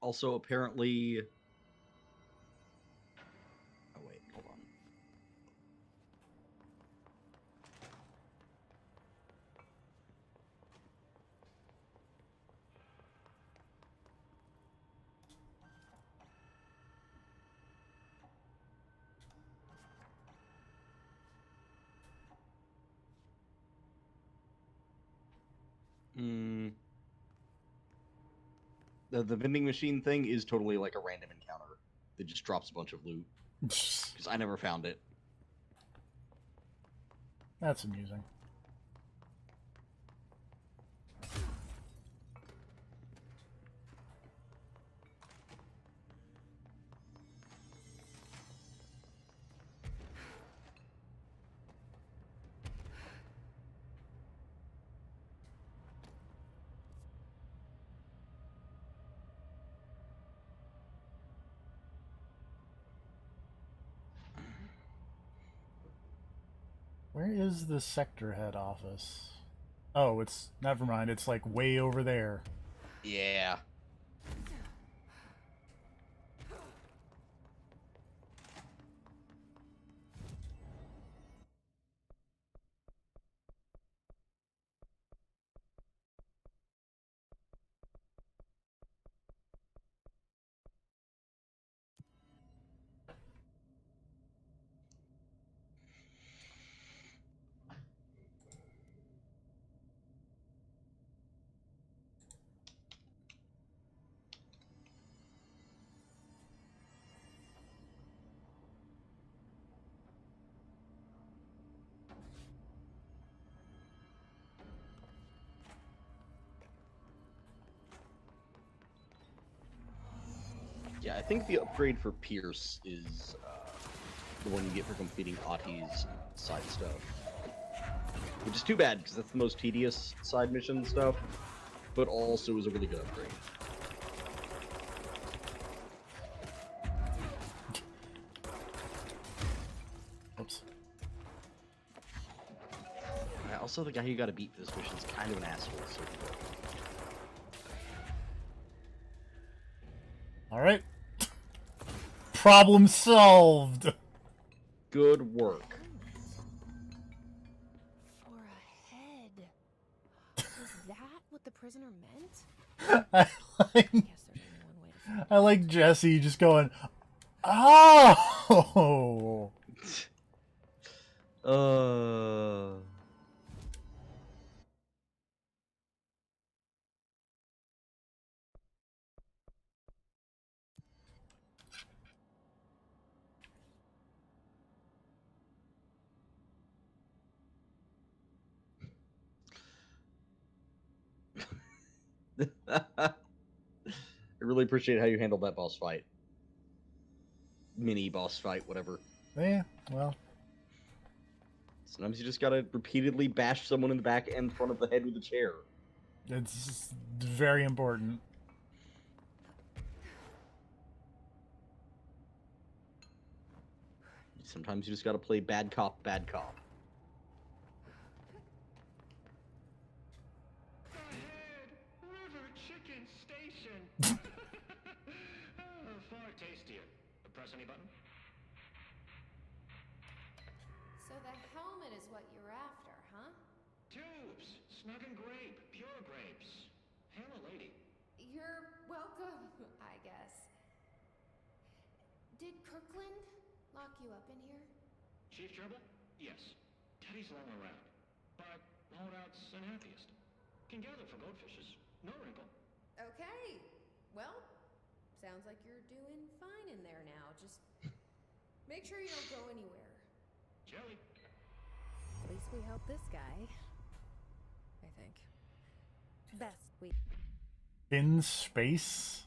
Also, apparently. Oh wait, hold on. The vending machine thing is totally like a random encounter that just drops a bunch of loot. Because I never found it. That's amusing. Where is the sector head office? Oh, it's... never mind. It's like way over there. Yeah. Yeah, I think the upgrade for Pierce is the one you get for completing Ahti's side stuff. Which is too bad, because that's the most tedious side mission stuff, but also is a really good upgrade. Oops. Also, the guy you gotta beat for this mission is kind of an asshole, so... Alright. Problem solved! Good work. For a head. Was that what the prisoner meant? I like, Guess there's only one way to find I like Jesse just going, oh! I really appreciate how you handled that boss fight. Mini boss fight, whatever. Yeah, well, Sometimes you just gotta repeatedly bash someone in the back and front of the head with a chair. it's very important. Sometimes you just gotta play bad cop, bad cop. Ahead, River Chicken Station. Far tastier. Press any button? So the helmet is what you're after, huh? Tubes, snug and grape, pure grapes. Hail a lady. You're welcome, I guess. Did Kirkland lock you up in here? Chief Trouble? Yes. Teddy's long around, but holdout's unhappiest. Can gather for goldfishes. No wrinkle. Okay. Well, sounds like you're doing fine in there now. Just make sure you don't go anywhere. Jelly. At least we helped this guy. I think. Best we... In space?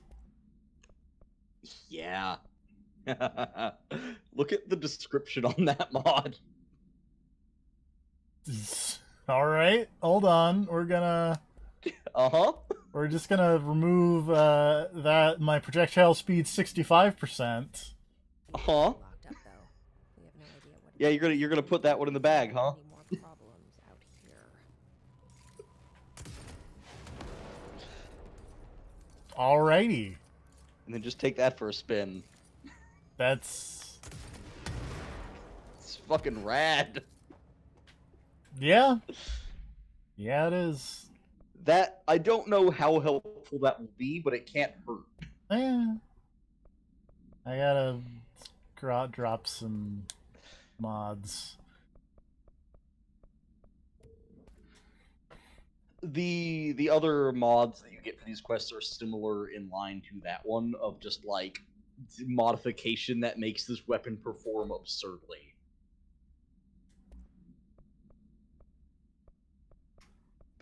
Yeah. Look at the description on that mod. Alright, hold on. We're just gonna remove that my projectile speed 65%. Uh-huh. Locked up, though. We have no idea what Yeah, you're gonna put that one in the bag, huh? Any more problems out here. Alrighty. And then just take that for a spin. That's... It's fucking rad. Yeah. Yeah, it is. That, I don't know how helpful that will be, but it can't hurt. Yeah. I gotta drop some mods. The other mods that you get for these quests are similar in line to that one, of just like modification that makes this weapon perform absurdly.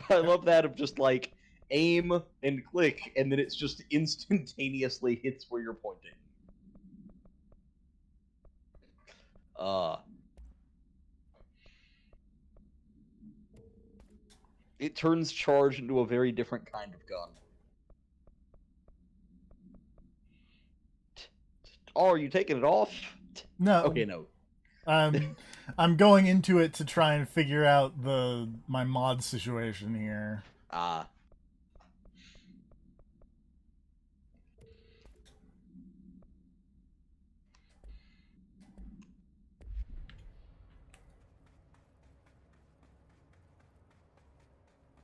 I love that of just like aim and click, and then it's just instantaneously hits where you're pointing. It turns charge into a very different kind of gun. Oh, are you taking it off? No. Okay, no. I'm going into it to try and figure out my mod situation here.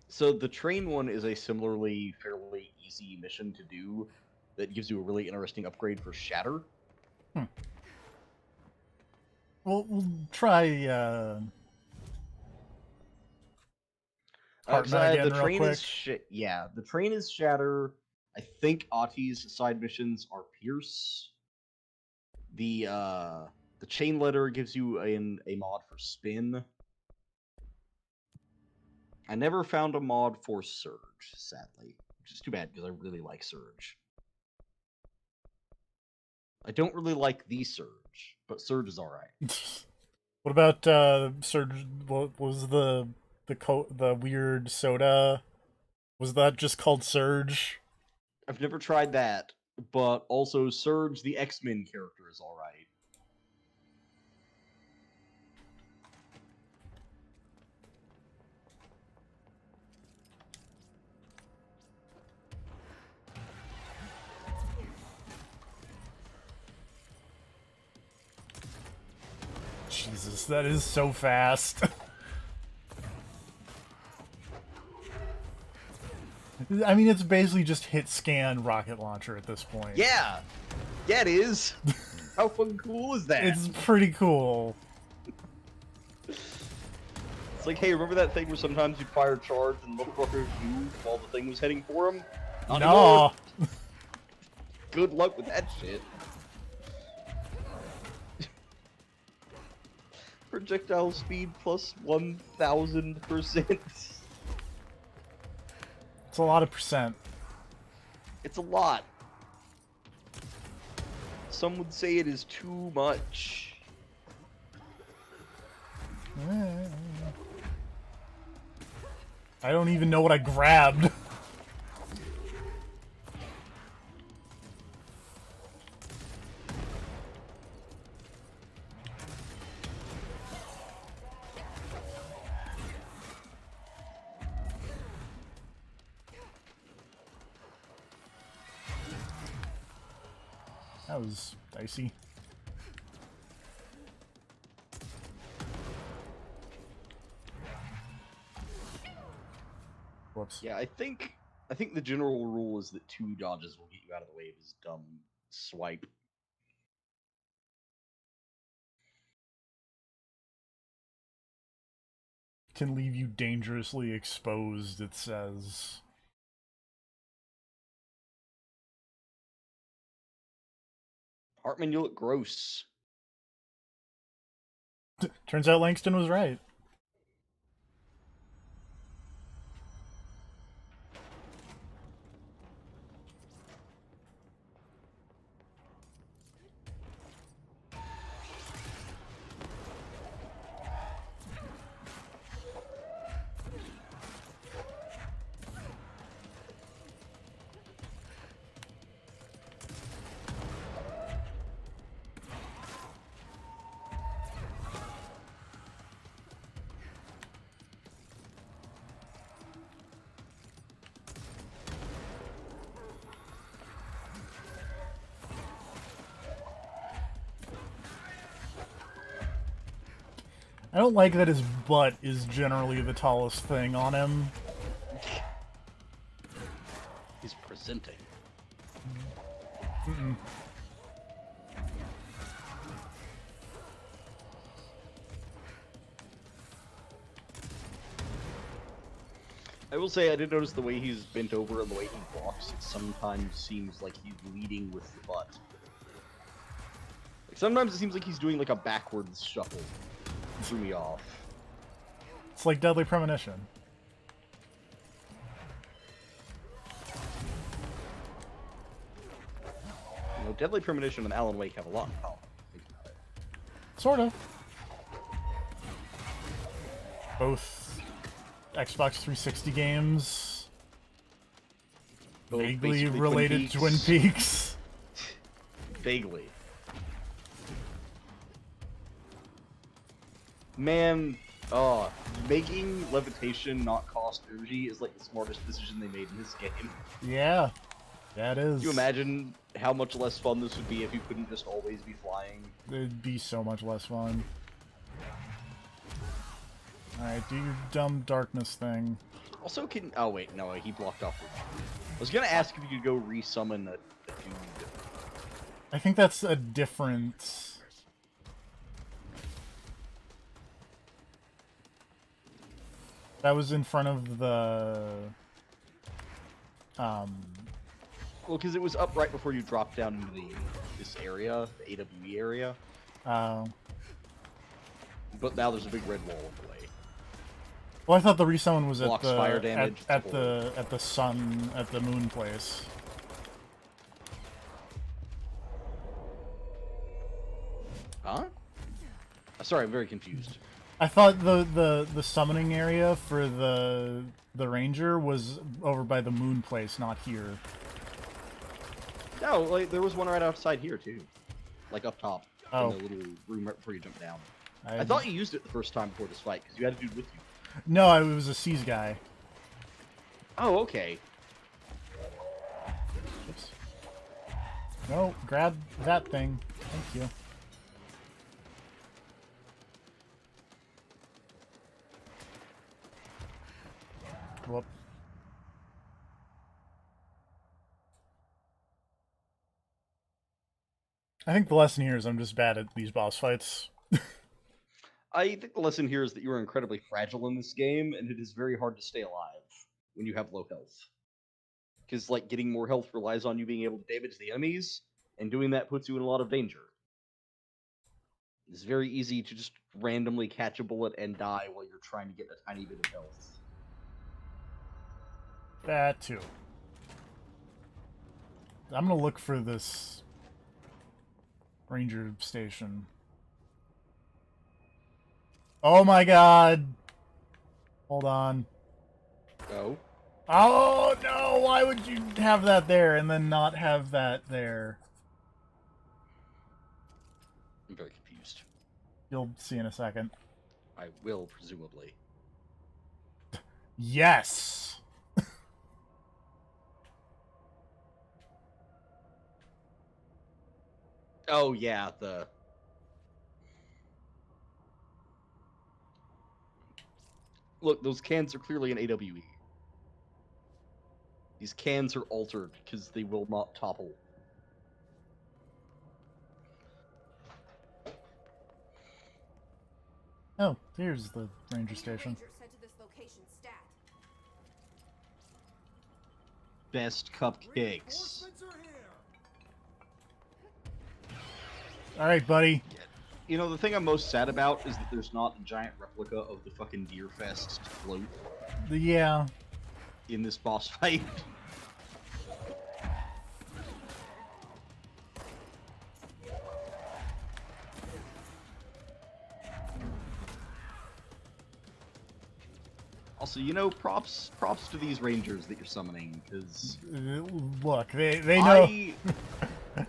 So the train one is a similarly fairly easy mission to do that gives you a really interesting upgrade for Shatter. We'll try Hartman again the real train quick. is the train is Shatter. I think Ahti's side missions are Pierce. The chain letter gives you a mod for Spin. I never found a mod for Surge, sadly, which is too bad because I really like Surge. I don't really like the Surge, but Surge is alright. What about Surge? What was the weird soda? Was that just called Surge? I've never tried that, but also Surge, the X-Men character, is alright. Jesus, that is so fast. I mean, it's basically just hit scan rocket launcher at this point. Yeah! Yeah, it is! How fucking cool is that? It's pretty cool. It's like, hey, remember that thing where sometimes you'd fire charge and motherfuckers moved while the thing was heading for him? Not No! anymore. Good luck with that shit. Projectile speed plus 1000%. It's a lot of percent. It's a lot. Some would say it is too much. I don't even know what I grabbed. That was dicey. Whoops. Yeah, I think the general rule is that 2 dodges will get you out of the way of his dumb swipe. Can leave you dangerously exposed, it says. Hartman, you look gross. Turns out Langston was right. I don't like that his butt is generally the tallest thing on him. He's presenting. Mm-mm. I will say I did notice the way he's bent over and the way he walks. It sometimes seems like he's leading with the butt. Like sometimes it seems like he's doing like a backwards shuffle. It threw me off. It's like Deadly Premonition. You know, Deadly Premonition and Alan Wake have a lot in common. Think about it. Sort of. Both Xbox 360 games. Both Vaguely basically related to Twin Peaks. Vaguely. Man, making levitation not cost energy is like the smartest decision they made in this game. Yeah, that is. Can you imagine how much less fun this would be if you couldn't just always be flying? It'd be so much less fun. Alright, do your dumb darkness thing. Also, oh wait, no, he blocked off the... I was gonna ask if you could go resummon a dude. I think that's a different... That was in front of the... Well, because it was up right before you dropped down into this area, the AWE area. Oh. But now there's a big red wall in the way. Well, I thought the resummon was Blocks at the fire damage, at the sun at the moon place. Huh? Sorry, I'm very confused. I thought the summoning area for the ranger was over by the moon place, not here. No, like there was one right outside here too, like up top Oh. in the little room right before you jump down. I thought you used it the first time before this fight because you had a dude with you. No, I was a Seas guy. Oh, okay. Oops. No, grab that thing. Thank you. Whoop. I think the lesson here is I'm just bad at these boss fights. I think the lesson here is that you are incredibly fragile in this game, and it is very hard to stay alive when you have low health. Because, like, getting more health relies on you being able to damage the enemies, and doing that puts you in a lot of danger. It's very easy to just randomly catch a bullet and die while you're trying to get a tiny bit of health. That too. I'm gonna look for this ranger station. Oh my god! Hold on. Oh? Oh no! Why would you have that there and then not have that there? I'm very confused. You'll see in a second. I will, presumably. Yes! Oh, yeah, the... Look, those cans are clearly an AWE. These cans are altered because they will not topple. Oh, here's the ranger station. Ranger sent to this location stat. Best cupcakes. Alright, buddy. You know, the thing I'm most sad about is that there's not a giant replica of the fucking Deerfest float Yeah. in this boss fight. Also, you know, props to these rangers that you're summoning, because Look, they know.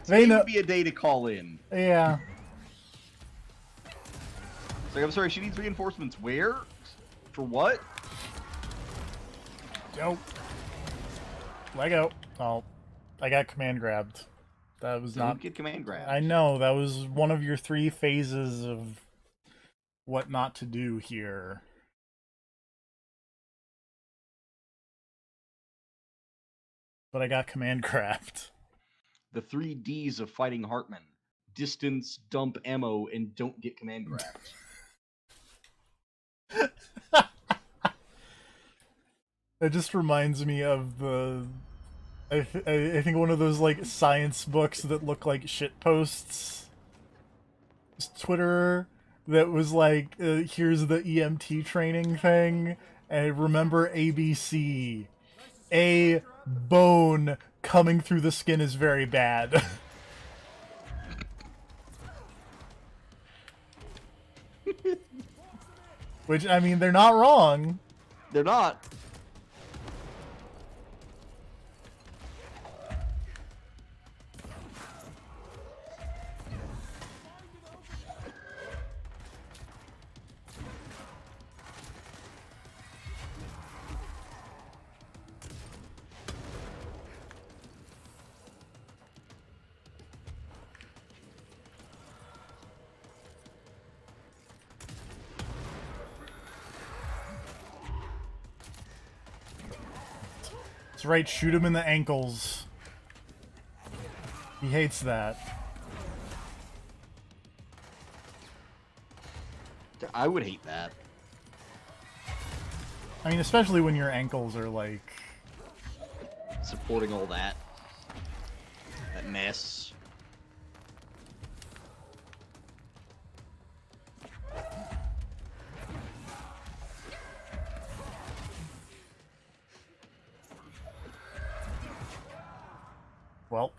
They know. would be a day to call in. Yeah. It's like, I'm sorry, she needs reinforcements. Where? For what? Nope. Lego. Oh, I got command grabbed. That was Don't not. get command grab. I know that was one of your 3 phases of what not to do here. But I got command craft. The 3 Ds of fighting Hartman: distance, dump ammo, and don't get command craft. It just reminds me of the... I think one of those, like, science books that look like shit posts. Twitter that was like, here's the EMT training thing, and remember ABC. A bone coming through the skin is very bad. Which, I mean, they're not wrong. They're not. That's right, shoot him in the ankles. He hates that. I would hate that. I mean, especially when your ankles are like... Supporting all that. That mess. Well.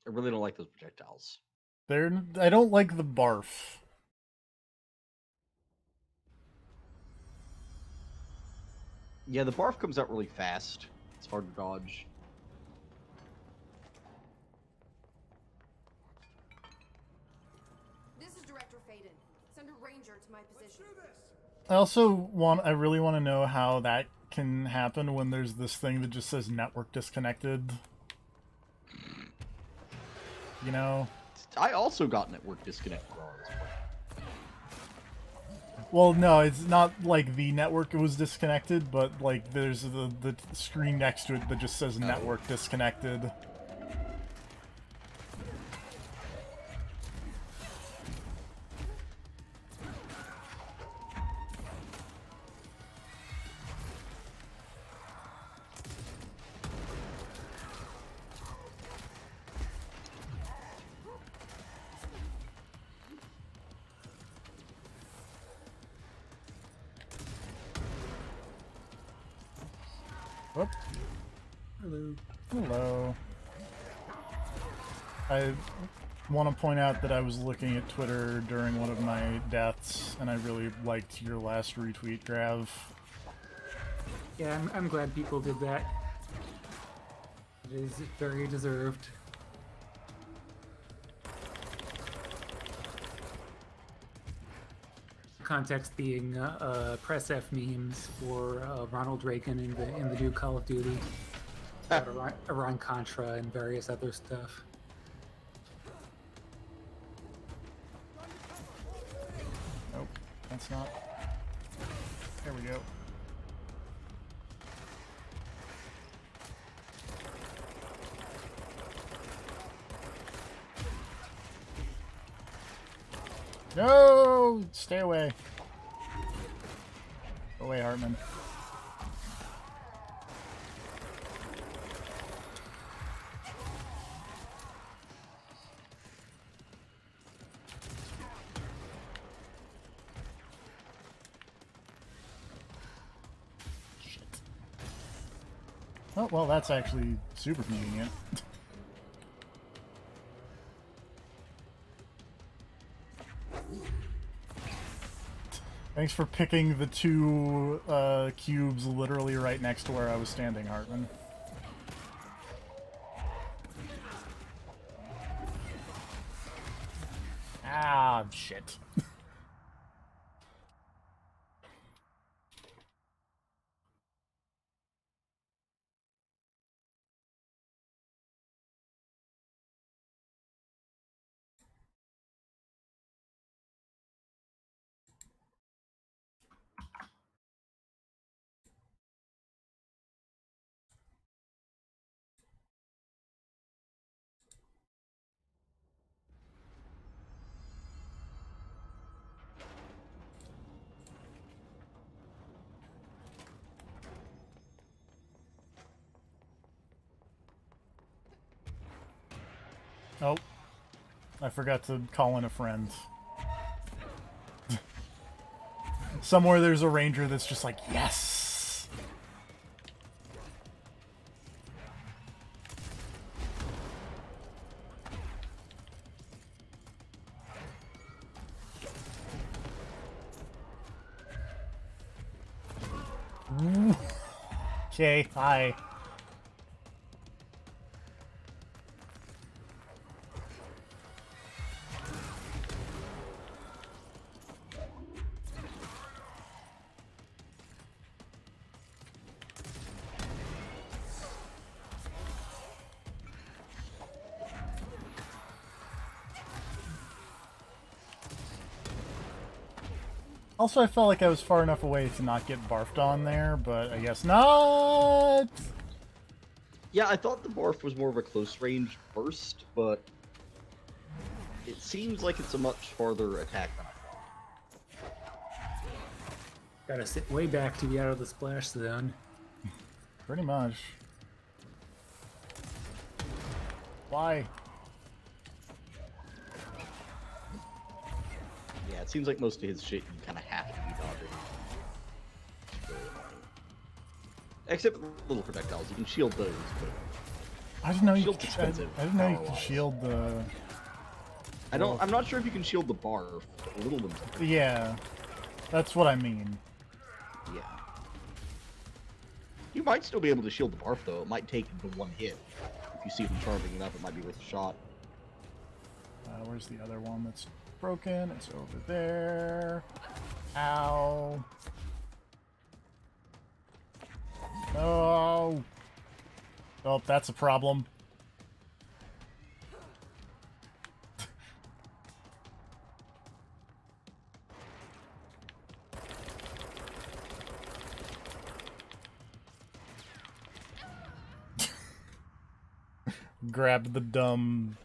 I really don't like those projectiles. I don't like the barf. Yeah, the barf comes out really fast. It's hard to dodge. This is Director Faden. Send a ranger to my position. I really want to know how that can happen when there's this thing that just says network disconnected. You know? I also got network disconnected on this point. Well, no, it's not like the network was disconnected, but like there's the screen next to it that just says network disconnected. Whoop. Hello. Hello. I want to point out that I was looking at Twitter during one of my deaths, and I really liked your last retweet, Grav. Yeah, I'm glad people did that. It is very deserved. Context being press F memes for Ronald Reagan in the new Call of Duty, Iran Contra, and various other stuff. Nope, that's not. There we go. No! Stay away. Go away, Hartman. Shit. Oh, well, that's actually super convenient. Thanks for picking the two cubes literally right next to where I was standing, Hartman. Ah, shit. Oh, I forgot to call in a friend. Somewhere there's a ranger that's just like, yes! Okay, hi. Also, I felt like I was far enough away to not get barfed on there, but I guess not! Yeah, I thought the barf was more of a close range burst, but it seems like it's a much farther attack than I thought. Gotta sit way back to be out of the splash zone. Pretty much. Why? Yeah, it seems like most of his shit you kind of have to be dodging. It's really annoying. Except little projectiles, you can shield those, but I didn't know you shield's could, expensive. I didn't know you could power-wise. shield the... I'm not sure if you can shield the barf, but the little ones can. Yeah, that's what I mean. Yeah. You might still be able to shield the barf, though. It might take the one hit. If you see them charging enough, it might be worth a shot. Where's the other one that's broken? It's over there. Ow. No. Oh, that's a problem. Grabbed the dumb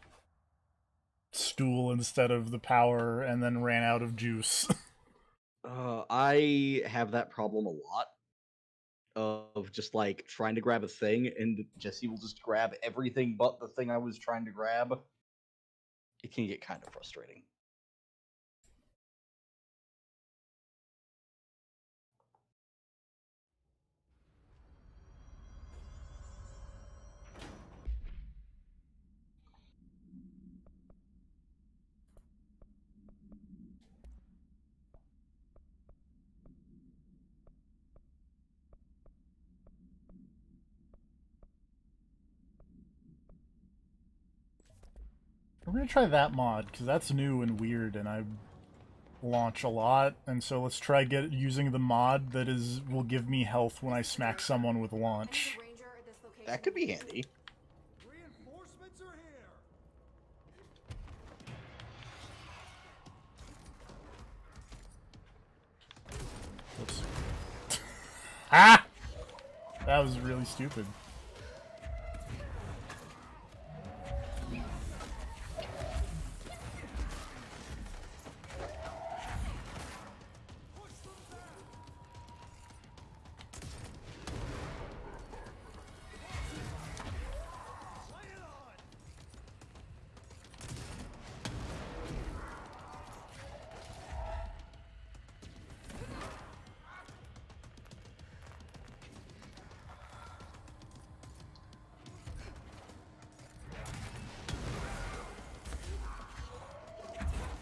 stool instead of the power and then ran out of juice. I have that problem a lot. Of just like trying to grab a thing, and Jesse will just grab everything but the thing I was trying to grab. It can get kind of frustrating. We're gonna try that mod, because that's new and weird, and I launch a lot, and so let's try using the mod that will give me health when I smack someone with launch. That could be handy. Reinforcements are here. Oops. Ah! That was really stupid.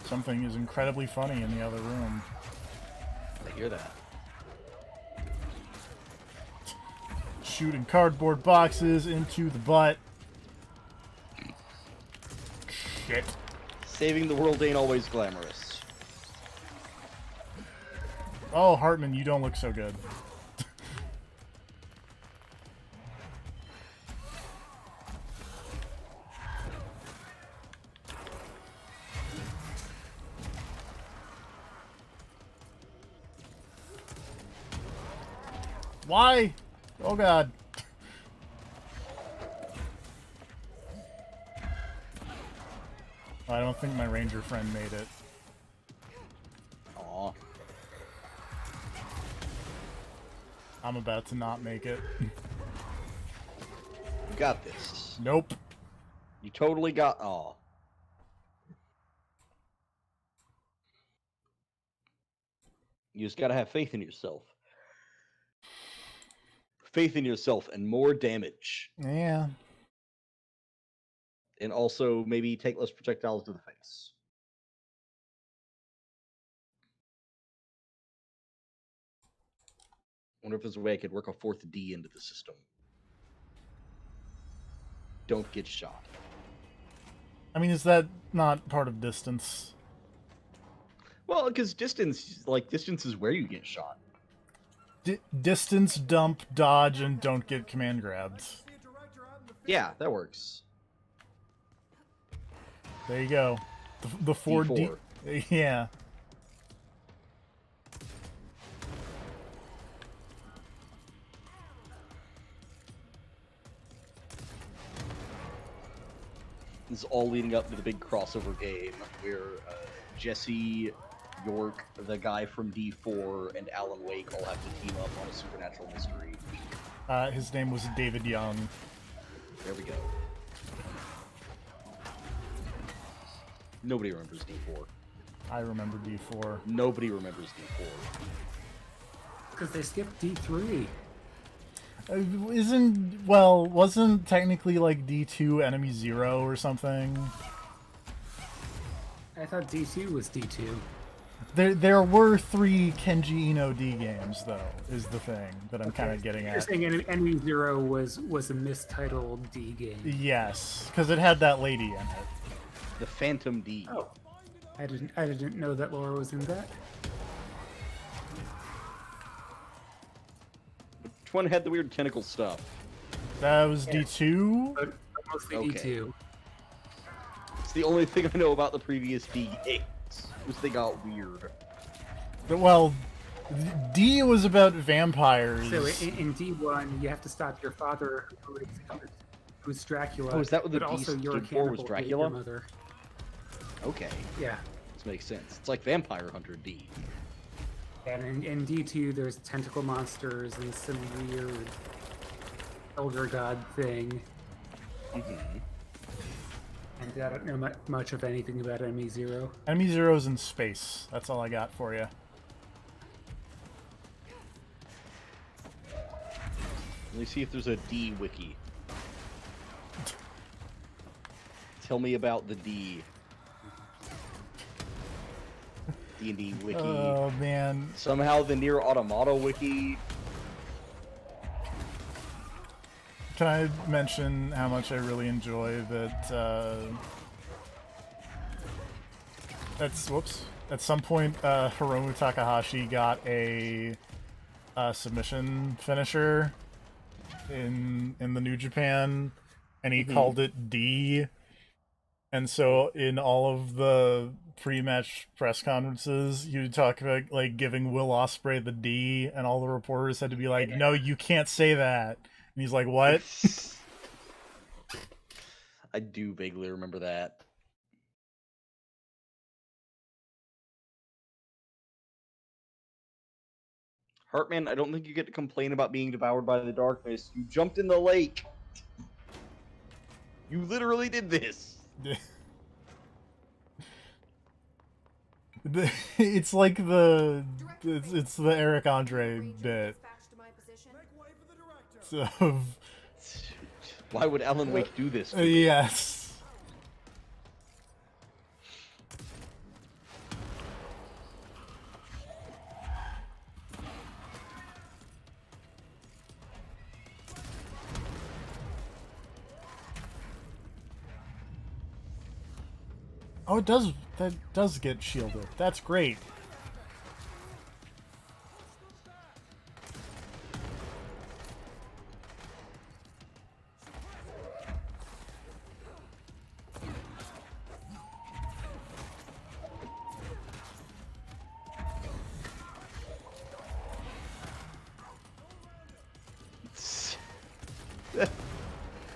Something is incredibly funny in the other room. I hear that. Shooting cardboard boxes into the butt. Shit. Saving the world ain't always glamorous. Oh, Hartman, you don't look so good. Why? Oh god. I don't think my ranger friend made it. Aw. I'm about to not make it. You got this. Nope. You totally got. Aw. You just gotta have faith in yourself. Faith in yourself and more damage. Yeah. And also maybe take less projectiles to the face. Wonder if there's a way I could work a 4th D into the system. Don't get shot. I mean, is that not part of distance? Well, because distance is where you get shot. Distance, dump, dodge, and don't get command grabbed. Yeah, that works. There you go. The 4D. Yeah. This is all leading up to the big crossover game where Jesse, York, the guy from D4, and Alan Wake all have to team up on a supernatural mystery. His name was David Young. There we go. Nobody remembers D4. I remember D4. Nobody remembers D4. Because they skipped D3. Wasn't technically like D2 Enemy Zero or something? I thought D2 was D2. There were 3 Kenji Ino D games, though, is the thing that I'm kind of getting You're at. saying Enemy Zero was a mistitled D game. Yes, because it had that lady in it. The Phantom D. Oh, I didn't know that Laura was in that. Which one had the weird tentacle stuff? That was D2? But mostly Okay. D2. It's the only thing I know about the previous D games. Was they got weird. Well, D was about vampires. So in D1, you have to stop your father, who's Dracula. Oh, is that what the but D also your stood for, was cannibal ate Dracula? your mother. Okay. Yeah. This makes sense. It's like Vampire Hunter D. And in D2, there's tentacle monsters and some weird elder god thing. Mm-hmm. And I don't know much of anything about Enemy Zero. Enemy Zero's in space. That's all I got for you. Let me see if there's a D wiki. Tell me about the D. D&D wiki. Oh, man. Somehow the Nier Automata wiki. Can I mention how much I really enjoy that, at some point, Hiromu Takahashi got a submission finisher in the New Japan, and he called it D. And so in all of the pre-match press conferences, he would talk about like giving Will Ospreay the D, and all the reporters had to be like, "No, you can't say that." And he's like, "What?" I do vaguely remember that. Hartman, I don't think you get to complain about being devoured by the darkness. You jumped in the lake. You literally did this. It's like it's the Eric Andre bit. So, why would Alan Wake do this? Yes. Oh, it does. That does get shielded. That's great.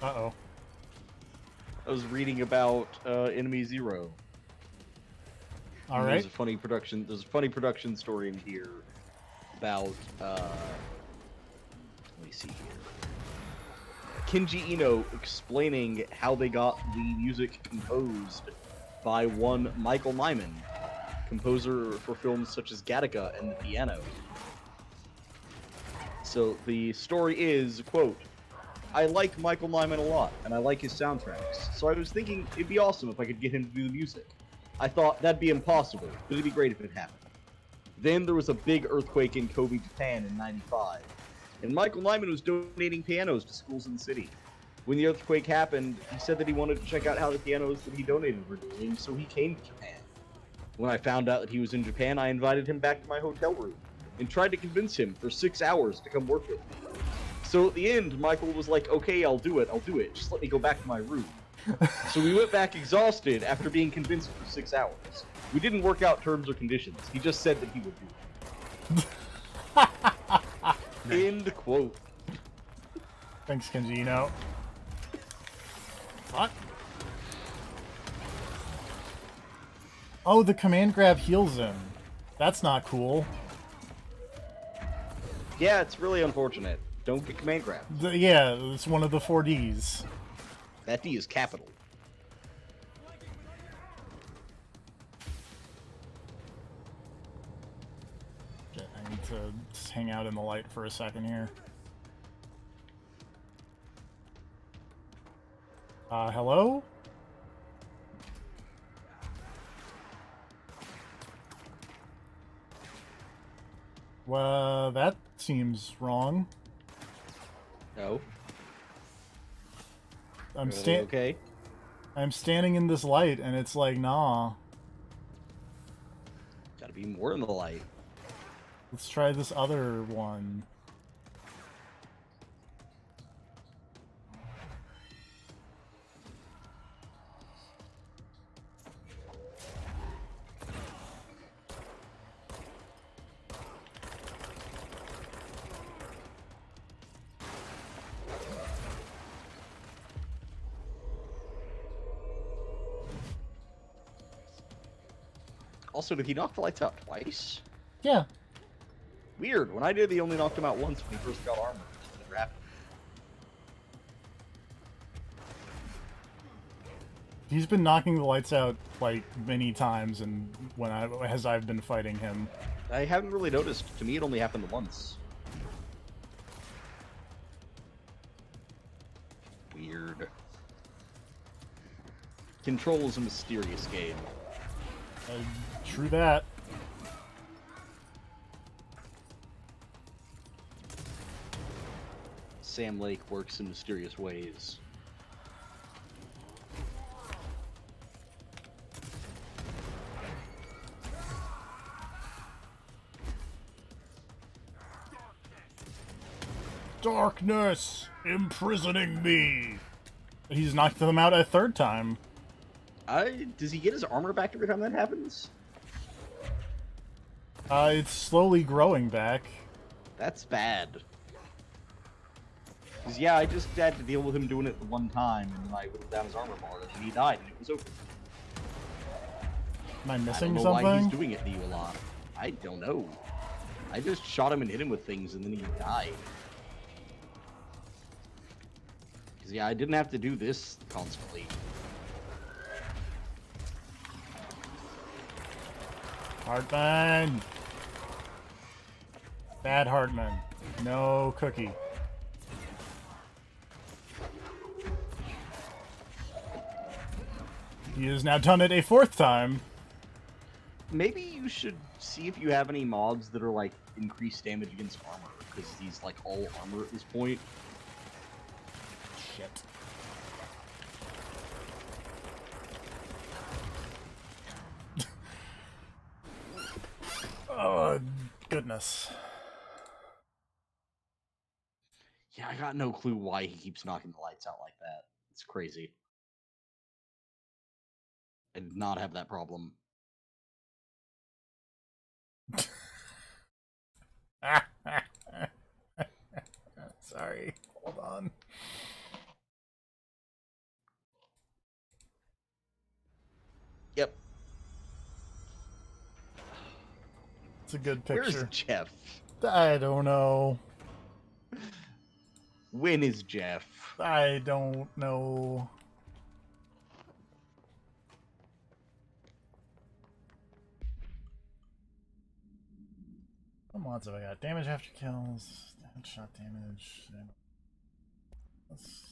Uh-oh. I was reading about Enemy Zero. All And right. There's a funny production story in here about let me see here. Kenji Ino explaining how they got the music composed by one Michael Nyman, composer for films such as Gattaca and The Piano. So the story is, quote, I like Michael Nyman a lot, and I like his soundtracks, so I was thinking it'd be awesome if I could get him to do the music. I thought that'd be impossible, but it'd be great if it happened. Then there was a big earthquake in Kobe, Japan in '95, and Michael Nyman was donating pianos to schools in the city. When the earthquake happened, he said that he wanted to check out how the pianos that he donated were doing, so he came to Japan. When I found out that he was in Japan, I invited him back to my hotel room, and tried to convince him for 6 hours to come work with me. So at the end, Michael was like, okay, I'll do it, just let me go back to my room. So we went back exhausted after being convinced for 6 hours. We didn't work out terms or conditions, he just said that he would do it. End quote. Thanks, Kenji. You know. What? Oh, the command grab heals him. That's not cool. Yeah, it's really unfortunate. Don't get command grab. Yeah, it's one of the 4Ds. That D is capital. Okay, I need to just hang out in the light for a second here. Hello? Well, that seems wrong. No. Okay. I'm standing in this light, and it's like, nah. Gotta be more in the light. Let's try this other one. Also, did he knock the lights out twice? Yeah. Weird. When I did, he only knocked him out once when he first got armor. It never happened. He's been knocking the lights out like many times, and as I've been fighting him. I haven't really noticed. To me, it only happened once. Weird. Control is a mysterious game. True that. Sam Lake works in mysterious ways. Darkness imprisoning me. He's knocked them out a third time. Does he get his armor back every time that happens? It's slowly growing back. That's bad. Because, yeah, I just had to deal with him doing it the one time, and I whittled down his armor bar, and he died, and it was over. Am I missing I don't know something? why he's doing it to you a lot. I don't know. I just shot him and hit him with things, and then he died. Because, yeah, I didn't have to do this constantly. Hartman! Bad Hartman. No cookie. He has now done it a fourth time. Maybe you should see if you have any mods that are, like, increased damage against armor, because he's, like, all armor at this point. Shit. Oh, goodness. Yeah, I got no clue why he keeps knocking the lights out like that. It's crazy. I did not have that problem. Sorry. Hold on. Yep. It's a good Where's picture. Jeff? I don't know. When is Jeff? I don't know. What mods have I got? Damage after kills, headshot damage. Let's...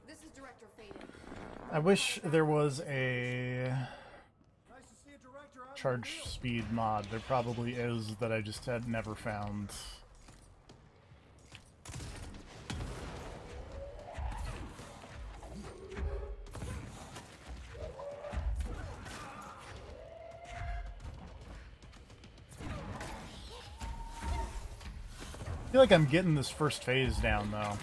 This is Director Faden. I wish there was a charge speed mod. There probably is that I just had never found. I feel like I'm getting this first phase down though.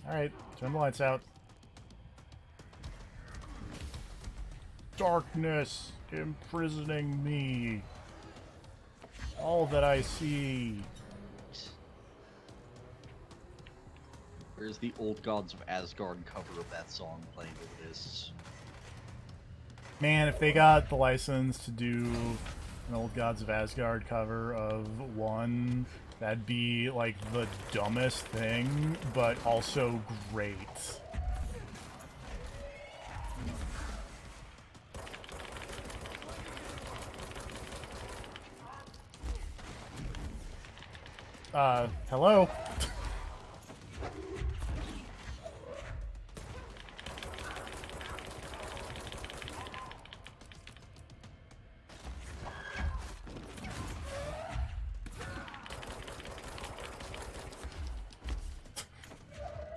Alright, turn the lights out. Darkness imprisoning me. All that I see. Where's the Old Gods of Asgard cover of that song playing with this? Man, if they got the license to do an Old Gods of Asgard cover of one, that'd be like the dumbest thing, but also great. Hello?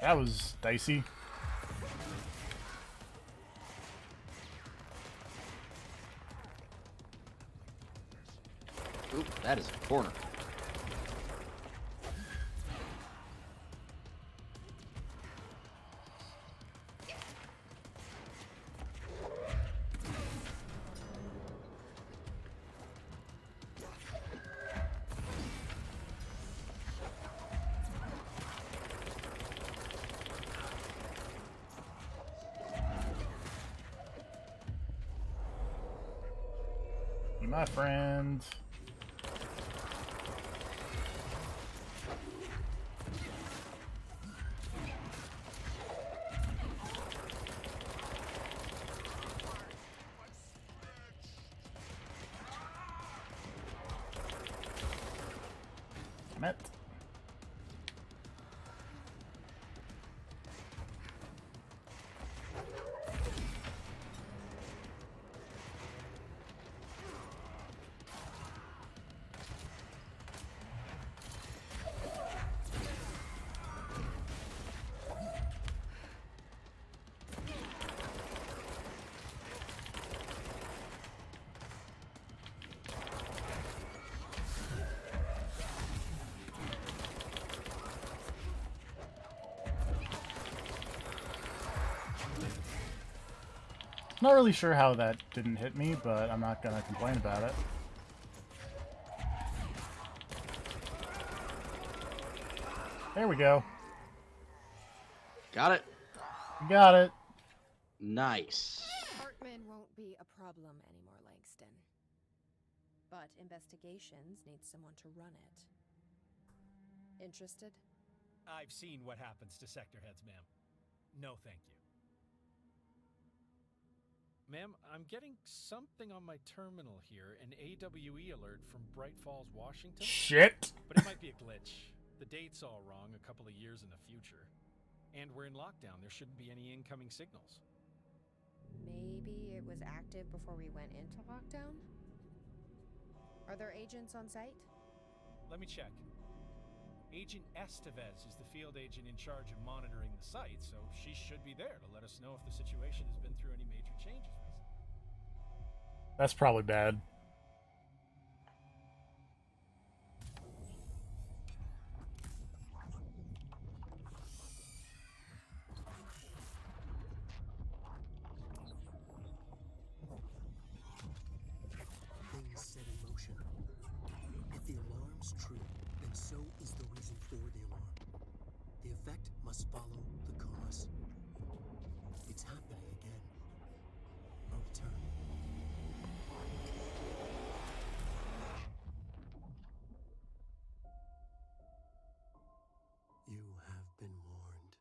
That was dicey. Oop, that is a corner. My friend. Met. Not really sure how that didn't hit me, but I'm not gonna complain about it. There we go. Got it. Got it. Nice. Hartman won't be a problem anymore, Langston. But investigations need someone to run it. Interested? I've seen what happens to sector heads, ma'am. No, thank you. Ma'am, I'm getting something on my terminal here, an AWE alert from Bright Falls, Washington. Shit. But it might be a glitch. The date's all wrong, a couple of years in the future. And we're in lockdown. There shouldn't be any incoming signals. Maybe it was active before we went into lockdown? Are there agents on site? Let me check. Agent Estevez is the field agent in charge of monitoring the site, so she should be there to let us know if the situation has been through any major changes recently. That's probably bad. Things set in motion. If the alarm's true, then so is the reason for the alarm. The effect must follow the cause. It's happening again. A return. You have been warned.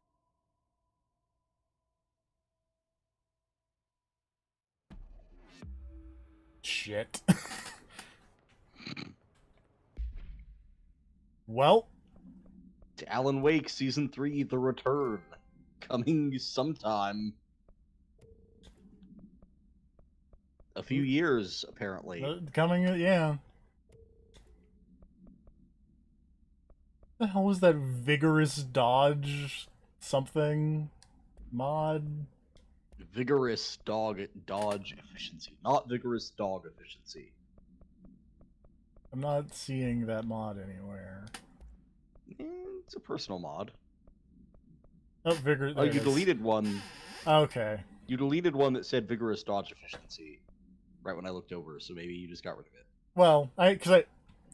Shit. Well, To Alan Wake Season 3, The Return. Coming sometime. A few years, apparently. coming, yeah. The hell was that vigorous dodge something mod? Vigorous dodge efficiency. Not vigorous dog efficiency. I'm not seeing that mod anywhere. It's a personal mod. Oh, vigorous. Oh, you deleted one. Okay. You deleted one that said vigorous dodge efficiency right when I looked over, so maybe you just got rid of it. Well, because I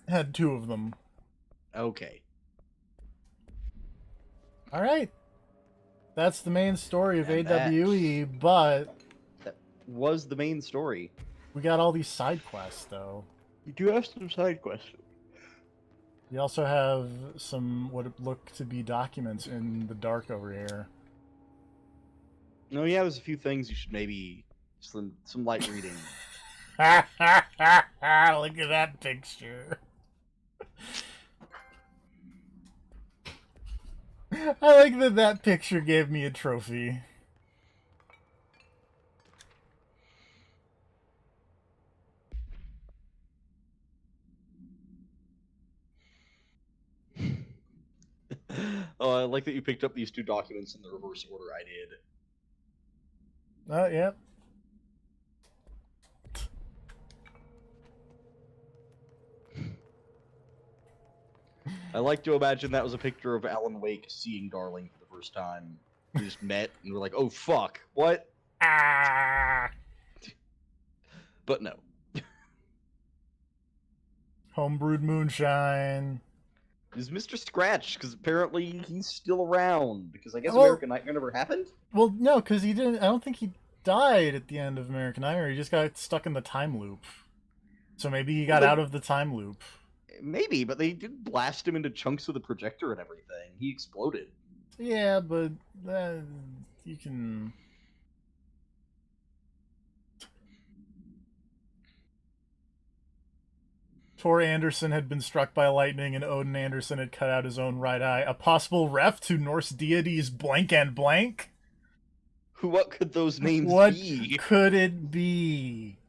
had two of them. Okay. All right. That's the main story of And AWE, but That was the main story. we got all these side quests, though. You do have some side quests. We also have some what look to be documents in the dark over here. No, yeah, there's a few things you should maybe some light reading. Look at that picture. I like that that picture gave me a trophy. Oh, I like that you picked up these two documents in the reverse order I did. Oh, yep. I like to imagine that was a picture of Alan Wake seeing Darling for the first time. We just met and we're like, oh fuck, what? Ah! But no. Homebrewed moonshine. Is Mr. Scratch, because apparently he's still around. Because I guess Well- American Nightmare never happened? Well, no, because he didn't. I don't think he died at the end of American Nightmare. He just got stuck in the time loop. So maybe he got Well, out of the time loop. Maybe, but they did blast him into chunks of the projector and everything. He exploded. Yeah, but you can. Tor Anderson had been struck by lightning, and Odin Anderson had cut out his own right eye. A possible ref to Norse deities blank and blank? What could those names What be? could it be?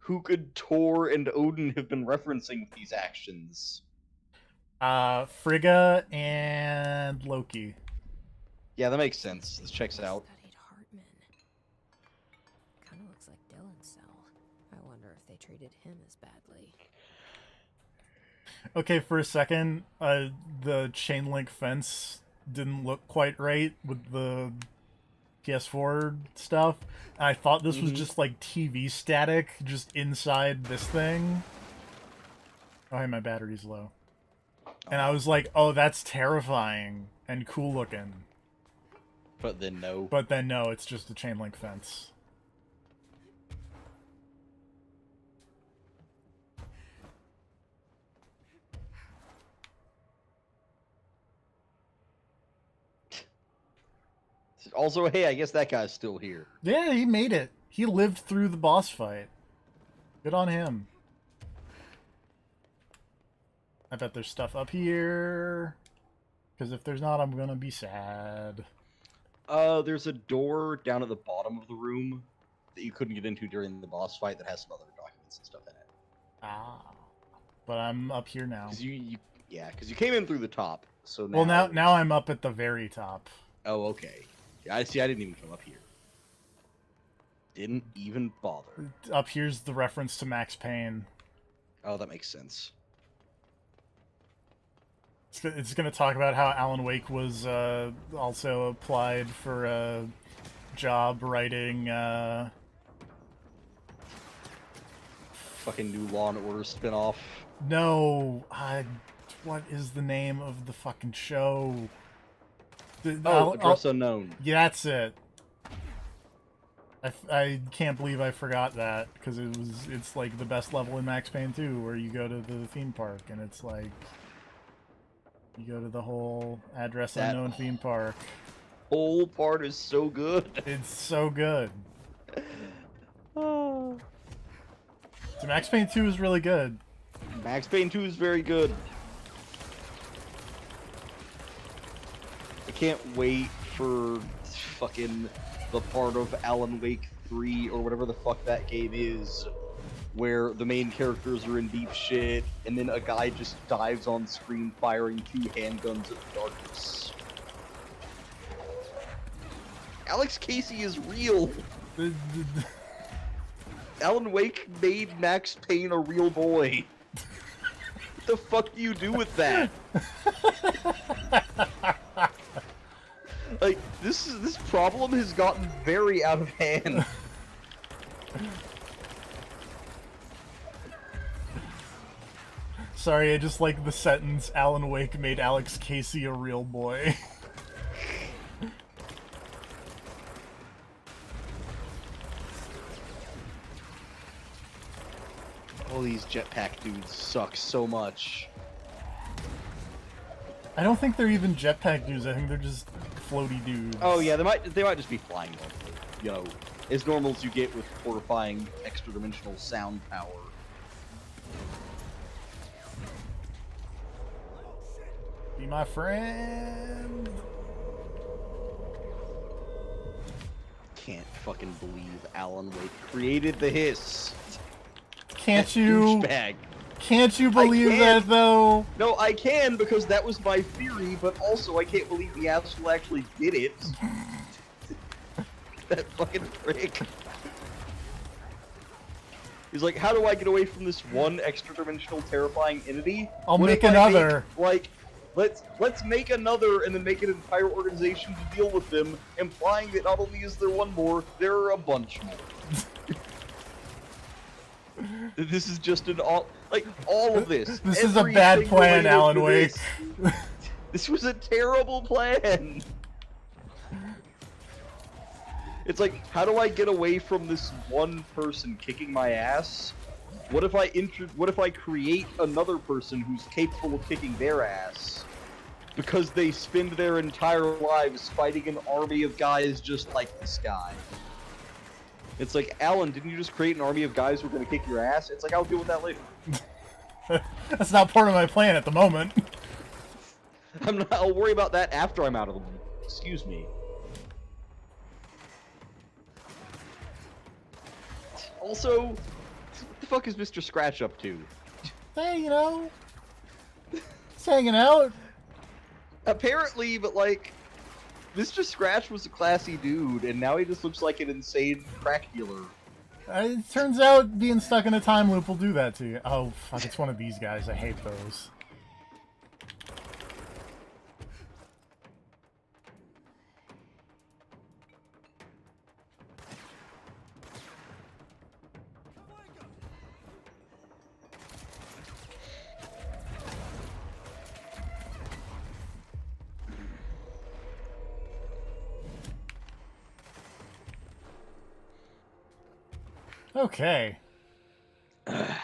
Who could Thor and Odin have been referencing with these actions? Frigga and Loki. Yeah, that makes sense. This checks out. Studied Hartman. Kind of looks like Dylan's cell. I wonder if they treated him as badly. Okay, for a second, the chain link fence didn't look quite right with the PS4 stuff. And I thought this was just like TV static, just inside this thing. Oh, hey, my battery's low. And I was like, oh, that's terrifying and cool looking. But then no. But then no, it's just a chain link fence. Also, hey, I guess that guy's still here. Yeah, he made it. He lived through the boss fight. Good on him. I bet there's stuff up here. Because if there's not, I'm gonna be sad. There's a door down at the bottom of the room that you couldn't get into during the boss fight that has some other documents and stuff in it. Ah. But I'm up here now. Because you came in through the top, so now... Well, now I'm up at the very top. Oh, okay. Yeah, I see, I didn't even come up here. Didn't even bother. Up here's the reference to Max Payne. Oh, that makes sense. It's going to talk about how Alan Wake was also applied for a job writing... Fucking new Law and Order spinoff. No, what is the name of the fucking show? Address Unknown. Yeah, that's it. I can't believe I forgot that, because it's like the best level in Max Payne 2, where you go to the theme park, and it's like... You go to the whole Address Unknown theme park. Whole part is so good. It's so good. So Max Payne 2 is really good. Max Payne 2 is very good. I can't wait for fucking the part of Alan Wake 3 or whatever the fuck that game is, where the main characters are in deep shit, and then a guy just dives on screen firing 2 handguns at the darkness. Alex Casey is real! Alan Wake made Max Payne a real boy. What the fuck do you do with that? Like, this problem has gotten very out of hand. Sorry, I just like the sentence, Alan Wake made Alex Casey a real boy. All these jetpack dudes suck so much. I don't think they're even jetpack dudes, I think they're just floaty dudes. Oh yeah, they might just be flying normally. You know, as normal as you get with horrifying extra-dimensional sound power. Be my friend. Can't fucking believe Alan Wake created the hiss. Can't you? Douchebag. Can't you believe that though? No, I can because that was my theory, but also I can't believe the asshole actually did it. That fucking prick. He's like, how do I get away from this one extra-dimensional terrifying entity? I'll What make if I another. Let's make another and then make an entire organization to deal with them, implying that not only is there one more, there are a bunch more. This is just all of this. This is a bad plan, Alan Wake. This was a terrible plan. It's like, how do I get away from this one person kicking my ass? What if I create another person who's capable of kicking their ass? Because they spend their entire lives fighting an army of guys just like this guy. It's like, Alan, didn't you just create an army of guys who are gonna kick your ass? It's like, I'll deal with that later. That's not part of my plan at the moment. I'll worry about that after I'm out of the loop. Excuse me. Also, what the fuck is Mr. Scratch up to? Hey, you know, just hanging out. Apparently, but like, Mr. Scratch was a classy dude, and now he just looks like an insane crack dealer. It turns out being stuck in a time loop will do that to you. Oh, fuck, it's one of these guys. I hate those. Okay. That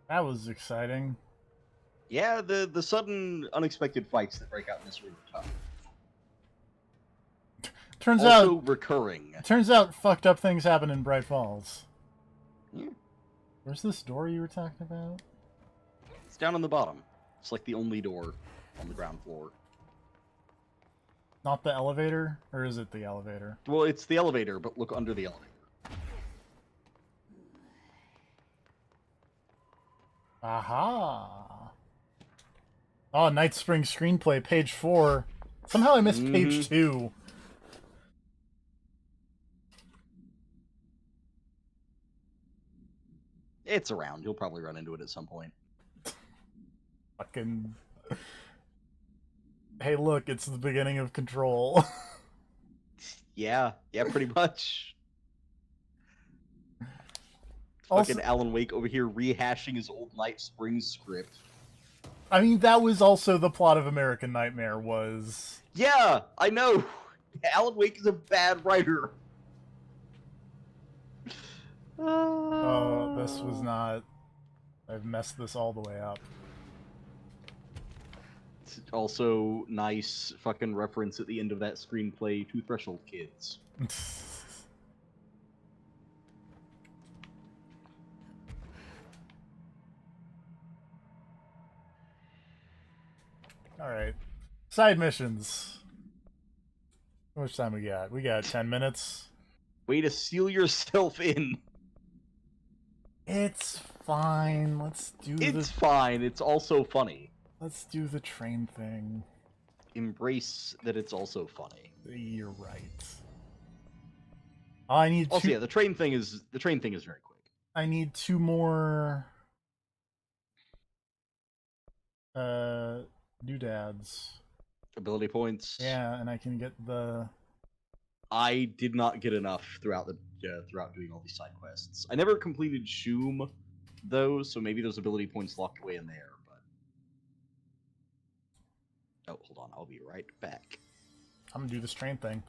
was exciting. Yeah, the sudden unexpected fights that break out in this room are tough. Turns Also out recurring. Turns out fucked up things happen in Bright Falls. Yeah. Where's this door you were talking about? It's down on the bottom. It's like the only door on the ground floor. Not the elevator? Or is it the elevator? Well, it's the elevator, but look under the elevator. Aha! Oh, Night Spring Screenplay, page 4. Somehow I missed page 2. It's around. You'll probably run into it at some point. Fucking... Hey, look, it's the beginning of Control. Yeah, pretty much. Also, Fucking Alan Wake over here rehashing his old Night Springs script. I mean, that was also the plot of American Nightmare, was... Yeah, I know! Alan Wake is a bad writer. Oh, this was not... I've messed this all the way up. It's also nice fucking reference at the end of that screenplay to Threshold Kids. Alright. Side missions. How much time we got? We got 10 minutes. Way to seal yourself in. It's fine. Let's do It's fine. It's also funny. Let's do the train thing. Embrace that it's also funny. You're right. I need Also, two... yeah, the train thing is very quick. I need 2 more doodads. Ability points. Yeah, and I can get the... I did not get enough throughout doing all these side quests. I never completed Shoom, though, so maybe those ability points locked away in there. But oh, hold on, I'll be right back. I'm gonna do this train thing.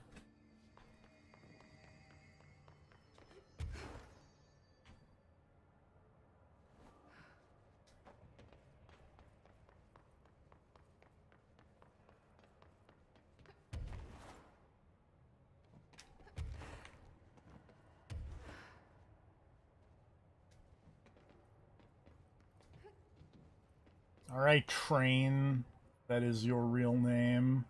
Alright, Train. That is your real name.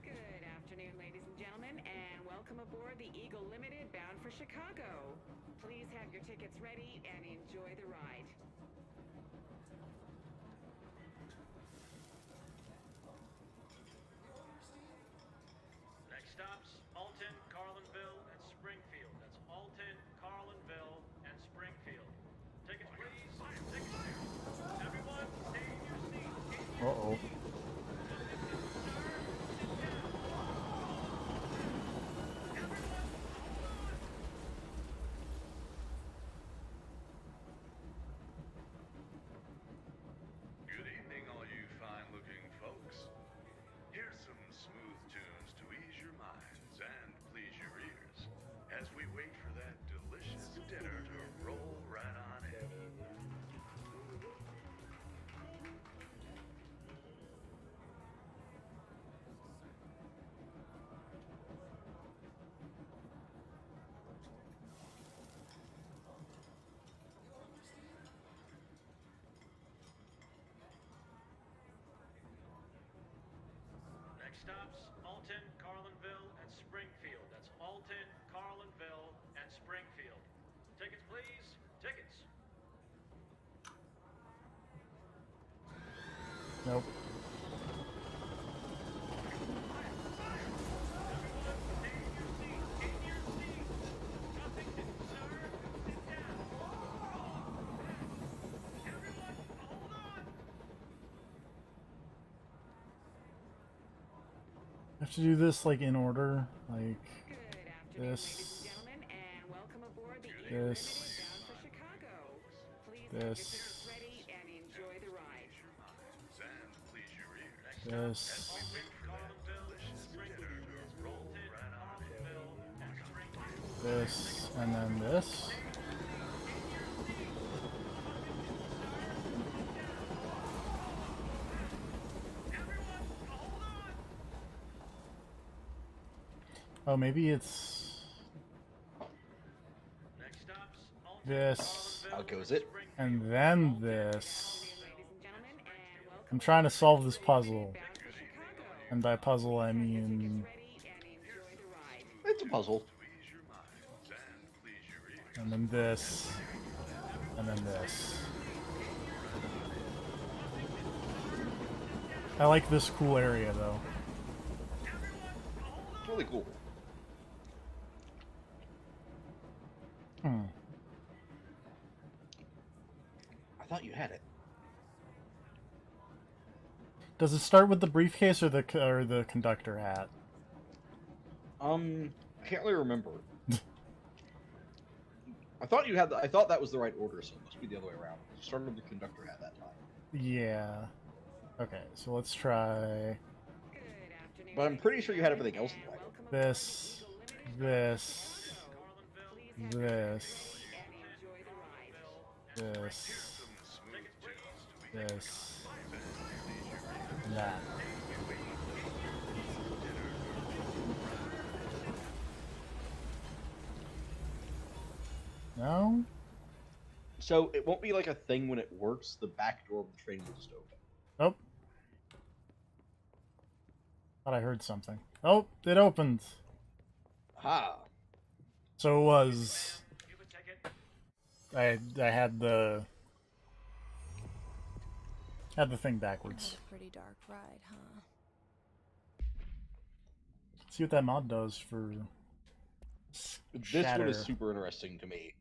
Good afternoon, ladies and gentlemen, and welcome aboard the Eagle Limited bound for Chicago. Please have your tickets ready and enjoy the ride. Next stops, Alton, Carlinville, and Springfield. That's Alton, Carlinville, and Springfield. Tickets, please. Tickets. Everyone, stay in your seats. Uh-oh. Good evening, all you fine-looking folks. Here's some smooth tunes to ease your minds and please your ears as we wait for that delicious dinner to roll right on in. Next stops, Alton, Carlinville, and Springfield. That's Alton, Carlinville, and Springfield. Tickets, please. Tickets. Nope. I have to do this like in order, like this, this, this, this, This, and then this. Oh, maybe it's this, How goes it? and then this. I'm trying to solve this puzzle. And by puzzle, I mean... It's a puzzle. And then this. And then this. I like this cool area, though. It's really cool. I thought you had it. Does it start with the briefcase or the conductor hat? I can't really remember. I thought you had. I thought that was the right order, so it must be the other way around. You started with the conductor hat that time. Yeah. Okay, so let's try But I'm pretty sure you had everything else in the right order. this, this, this, this, and that. No? So it won't be like a thing when it works. The back door of the train will just open. Nope. Thought I heard something. Oh, it opened. Ha! So it was. I had the thing backwards. Pretty dark ride, huh? See what that mod does for. This one is Shatter. super interesting to me.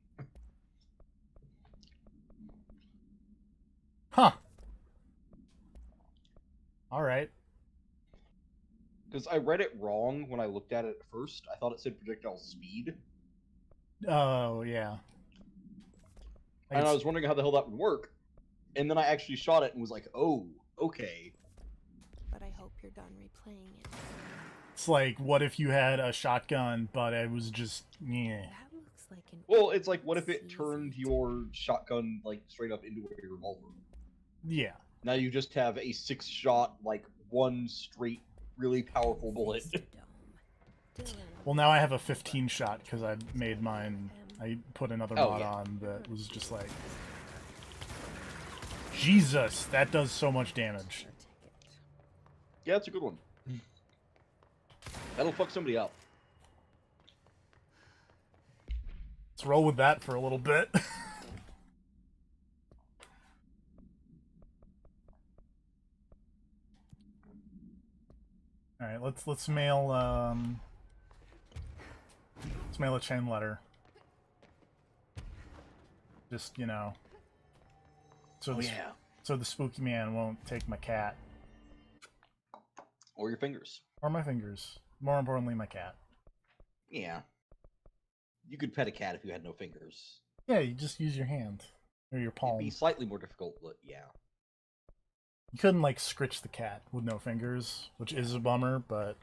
Huh. Alright. Because I read it wrong when I looked at it at first. I thought it said projectile speed. Oh, yeah. And I was wondering how the hell that would work. And then I actually shot it and was like, oh, okay. But I hope you're done replaying it. It's like, what if you had a shotgun, but it was just, yeah. That looks like an. Well, it's like, what if it turned your shotgun, like, straight up into a revolver? Yeah. Now you just have a 6-shot, like, one straight, really powerful bullet. Well, now I have a 15 shot because I made mine. I put another Oh, mod yeah. on that was just like, Jesus, that does so much damage. Yeah, it's a good one. That'll fuck somebody up. Let's roll with that for a little bit. All right, let's mail a chain letter. Just, you know, so Oh, the, yeah. so the spooky man won't take my cat Or your fingers. or my fingers. More importantly, my cat. Yeah. You could pet a cat if you had no fingers. Yeah, you just use your hand or your palm. It'd be slightly more difficult, but yeah. You couldn't like scritch the cat with no fingers, which is a bummer, but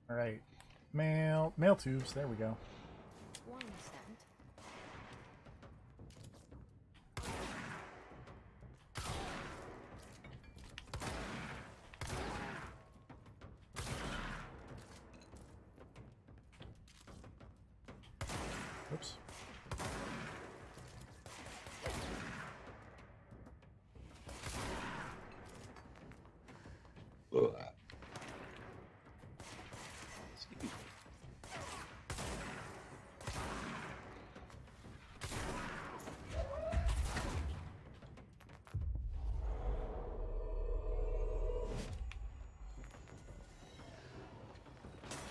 all right. Mail tubes. There we go. One cent. Oops. Ugh.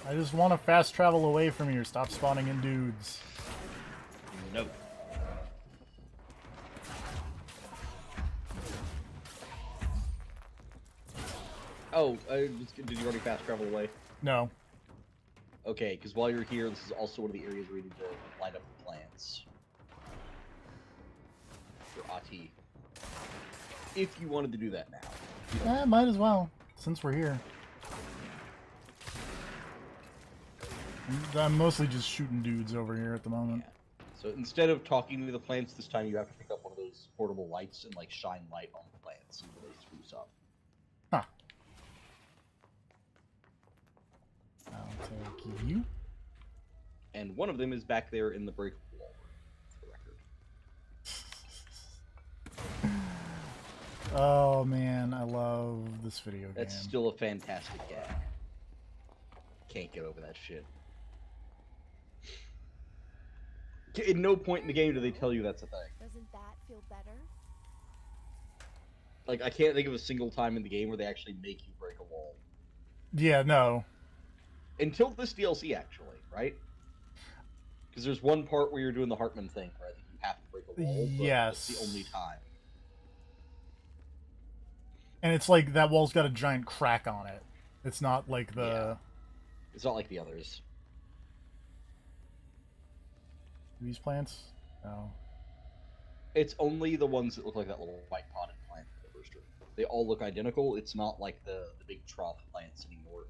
I just want to fast travel away from here. Stop spawning in dudes. No. Oh, did you already fast travel away? No. Okay, because while you're here, this is also one of the areas where you need to light up the plants. For Ahti. If you wanted to do that now. Might as well, since we're here. I'm mostly just shooting dudes over here at the moment. Yeah. So instead of talking to the plants, this time you have to pick up one of those portable lights and like shine light on the plants so they spruce up. Huh. I'll take you. And one of them is back there in the breakable wall room, for the record. Oh man, I love this video game. That's still a fantastic gag. Can't get over that shit. At no point in the game do they tell you that's a thing. Doesn't that feel better? Like, I can't think of a single time in the game where they actually make you break a wall. Yeah, no. Until this DLC, actually, right? Because there's one part where you're doing the Hartman thing, where I think you have to break a wall, but yes. that's the only time. And it's like that wall's got a giant crack on it. It's not like the... Yeah. It's not like the others. These plants? No. It's only the ones that look like that little white potted plant in the first room. They all look identical. It's not like the big trough plants anymore.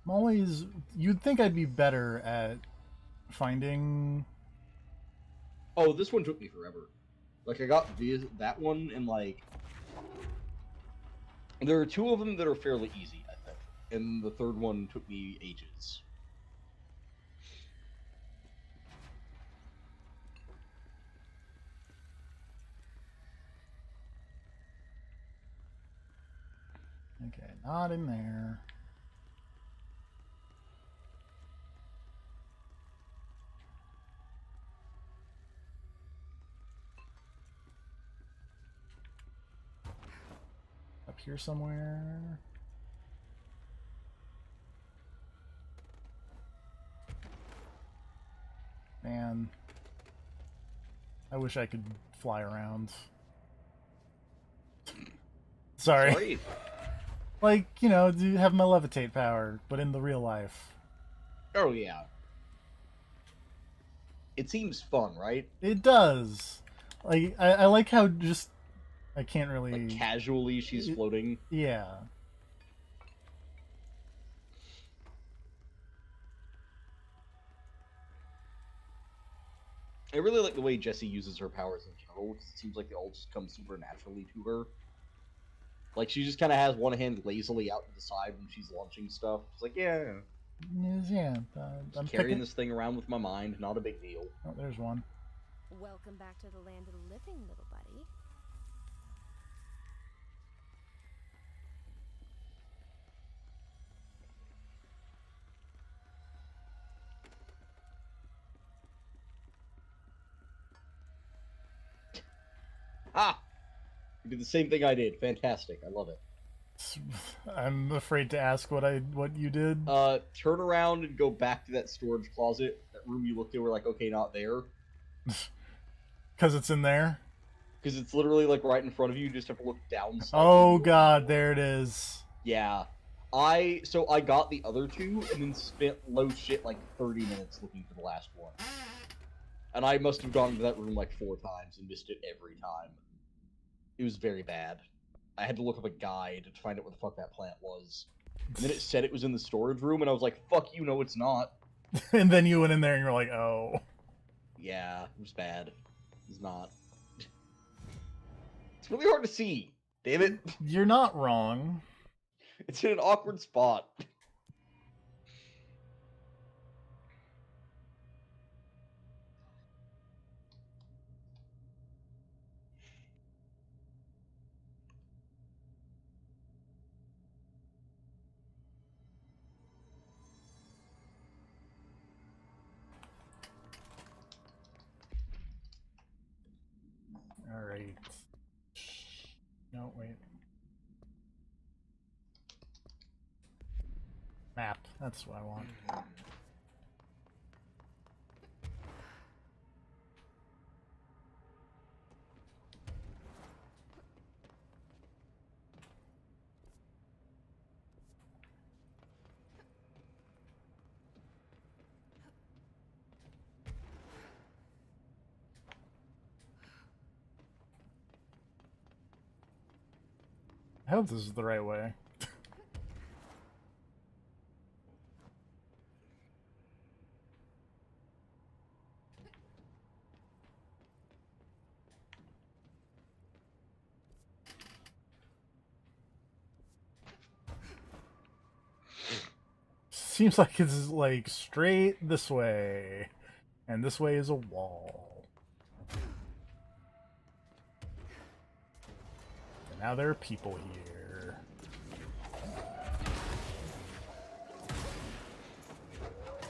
I'm always... You'd think I'd be better at finding... Oh, this one took me forever. Like, I got that one, and like... There are two of them that are fairly easy, I think. And the third one took me ages. Okay, not in there. Up here somewhere. Man, I wish I could fly around. Sorry. Like, you know, do have my levitate power, but in the real life. Oh, yeah. It seems fun, right? It does. Like, I like how just... I can't really... Like, casually she's floating. Yeah. I really like the way Jessie uses her powers in general, because it seems like they all just come super naturally to her. Like, she just kind of has one hand lazily out to the side when she's launching stuff. It's like, yeah. Yeah, I'm carrying this thing around with my mind, not a big deal. Oh, there's one. Welcome back to the land of the living, little buddy. Ah! You did the same thing I did. Fantastic. I love it. I'm afraid to ask what you did. Turn around and go back to that storage closet. That room you looked at, we're like, okay, not there. Because it's in there? Because it's literally, like, right in front of you. You just have to look down. Oh, God, there it is. Yeah. So I got the other two, and then spent low shit, like, 30 minutes looking for the last one. And I must have gone into that room, like, 4 times and missed it every time. It was very bad. I had to look up a guide to find out what the fuck that plant was. And then it said it was in the storage room, and I was like, fuck you, no it's not. And then you went in there and you're like, oh. Yeah, it was bad. It was not. It's really hard to see. Damn it. You're not wrong. It's in an awkward spot. Alright. No, wait. Map. That's what I want. I hope this is the right way. Seems like it's like straight this way. And this way is a wall. And now there are people here.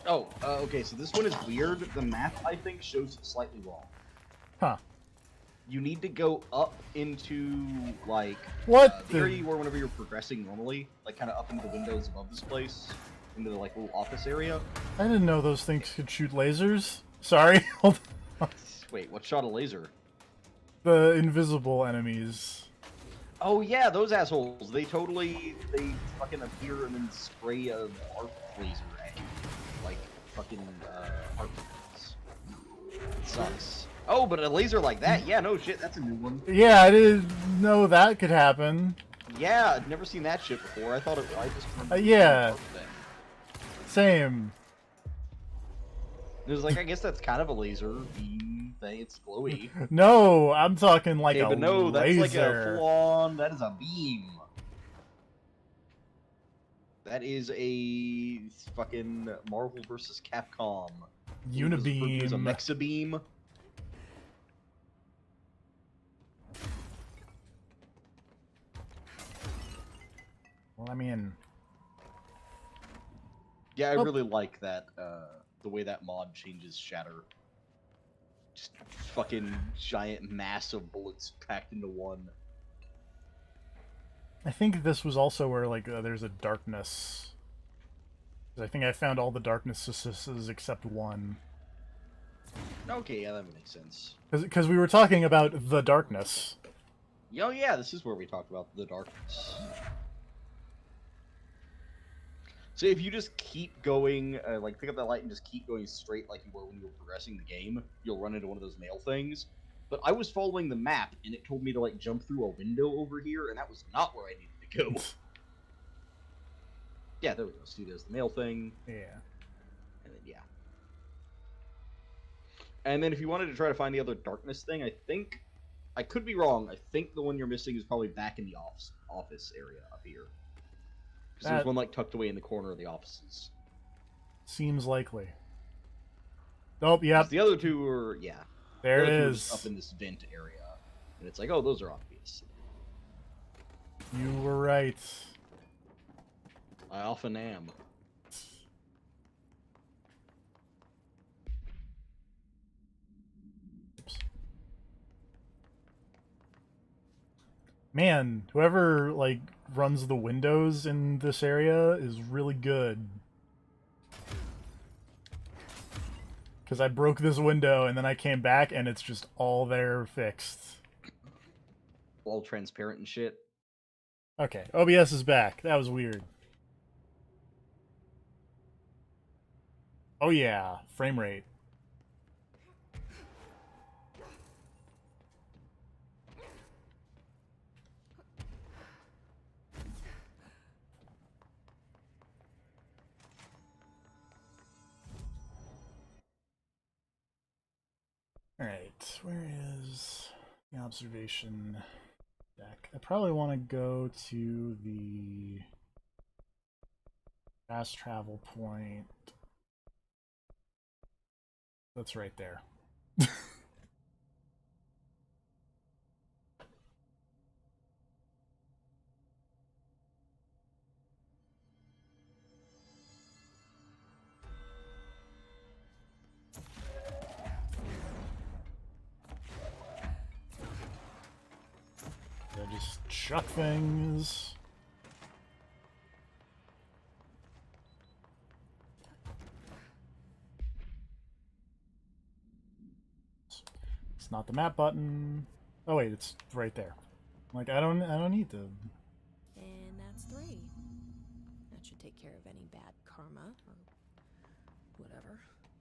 Oh, okay, so this one is weird. The map, I think, shows it slightly wrong. Huh. You need to go up into, like... What the the- area where whenever you're progressing normally, like, kind of up into the windows above this place, into the, like, little office area. I didn't know those things could shoot lasers. Sorry, hold on. Wait, what shot a laser? The invisible enemies. Oh yeah, those assholes. They fucking appear and then spray a arc laser at you. Like, fucking, arc bullets. It sucks. Oh, but a laser like that? Yeah, no shit, that's a new one. Yeah, I didn't know that could happen. Yeah, I'd never seen that shit before. I thought it, I just remember Yeah. the arc thing. Same. It was like, I guess that's kind of a laser beam thing. It's glowy. No, I'm talking like Okay, a but no, that's laser. like a full-on. That is a beam. That is a fucking Marvel vs. Capcom. Unibeam. It was a Mexa beam. Well, I mean, Yeah, I Oh. really like that. The way that mod changes Shatter. Just fucking giant mass of bullets packed into one. I think this was also where like there's a darkness. 'Cause I think I found all the darknesses except one. Okay, yeah, that makes sense. Because we were talking about the darkness. Oh yeah, this is where we talked about the darkness. So if you just keep going, like pick up that light and just keep going straight like you were when you were progressing the game, you'll run into one of those mail things. But I was following the map and it told me to like jump through a window over here, and that was not where I needed to go. Yeah, there we go. See, there's the mail thing. Yeah. And then yeah. And then if you wanted to try to find the other darkness thing, I think I could be wrong. I think the one you're missing is probably back in the office area up here. Because there's one like tucked away in the corner of the offices. Seems likely. Oh, yep. The other two are, yeah. There the it other two are is. just up in this vent area. And it's like, oh, those are obvious. You were right. I often am. Oops. Man, whoever like runs the windows in this area is really good. Because I broke this window and then I came back and it's just all there fixed. All transparent and shit. Okay, OBS is back. That was weird. Oh yeah, frame rate. Alright, where is the observation deck? I probably want to go to the fast travel point. That's right there. I just chuck things. It's not the map button. Oh wait, it's right there. Like I don't need to. And that's 3. That should take care of any bad karma or whatever.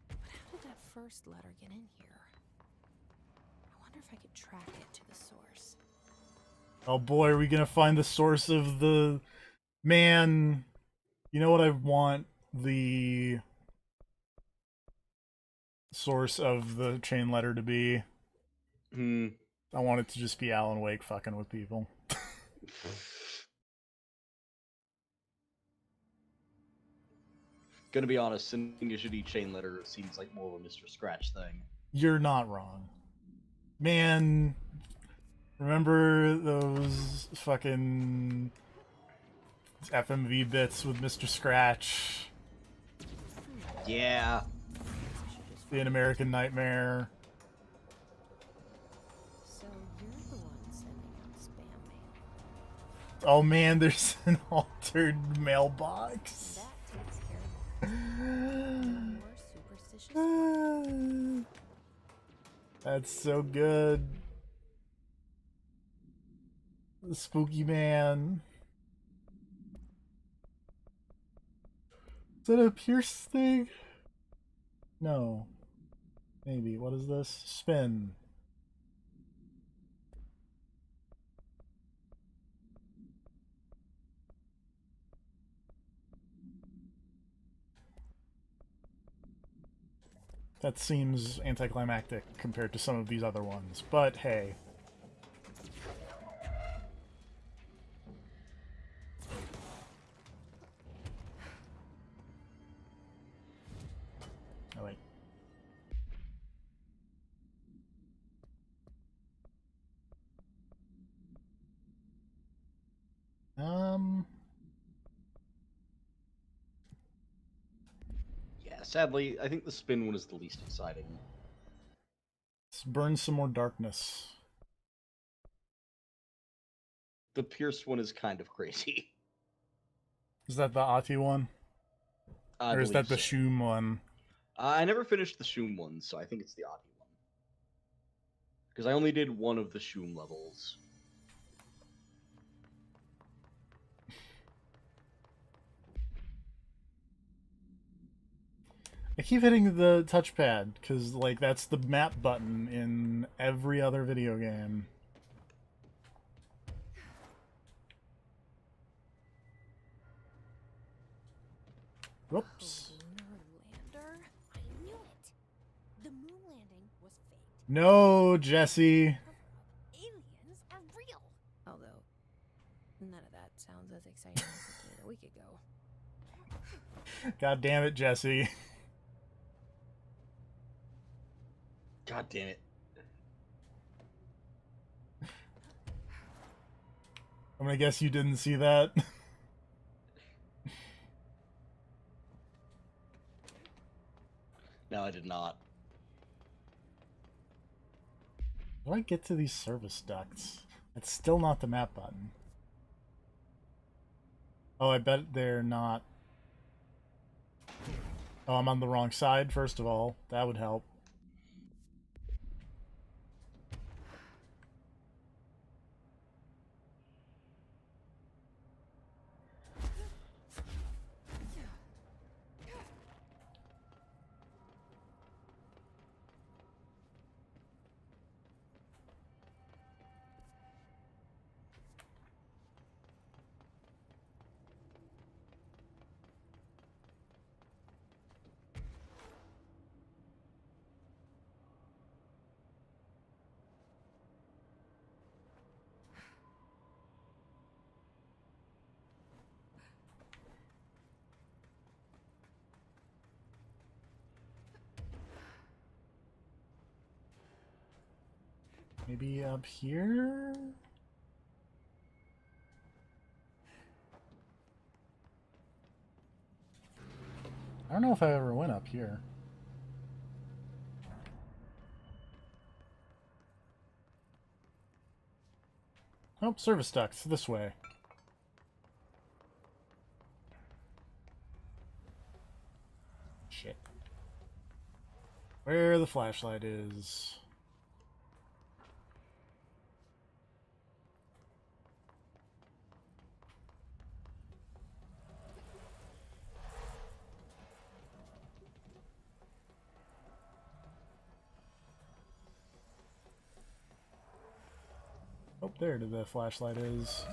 But how did that first letter get in here? I wonder if I could track it to the source. Oh boy, are we gonna find the source of the... Man, you know what I want the source of the chain letter to be? Hmm. I want it to just be Alan Wake fucking with people. Gonna be honest, sending a shitty chain letter seems like more of a Mr. Scratch thing. You're not wrong. Man, remember those fucking FMV bits with Mr. Scratch? Yeah. The An American Nightmare. So you're the one sending out spam mail. Oh man, there's an altered mailbox. That takes care of that. More superstitious. That's so good. The Spooky Man. Is that a Pierce thing? No. Maybe. What is this? Spin. That seems anticlimactic compared to some of these other ones, but hey. Oh wait. Yeah, sadly, I think the spin one is the least exciting. Let's burn some more darkness. The Pierce one is kind of crazy. Is that the Ati one? I Or is that the believe so. Shum one? I never finished the Shum one, so I think it's the Adi one. Because I only did one of the Shum levels. I keep hitting the touchpad, because, like, that's the map button in every other video game. Whoops. Lunar lander? I knew it. The moon landing was fake. No, Jesse. Aliens are real. Although, none of that sounds as exciting as it did a week ago. God damn it, Jesse. God damn it. I'm gonna guess you didn't see that. No, I did not. How do I get to these service ducts? It's still not the map button. Oh, I bet they're not. Oh, I'm on the wrong side, first of all. That would help. Maybe up here? I don't know if I ever went up here. Oh, service ducts, this way. Shit. Where the flashlight is. Oh, there the flashlight is.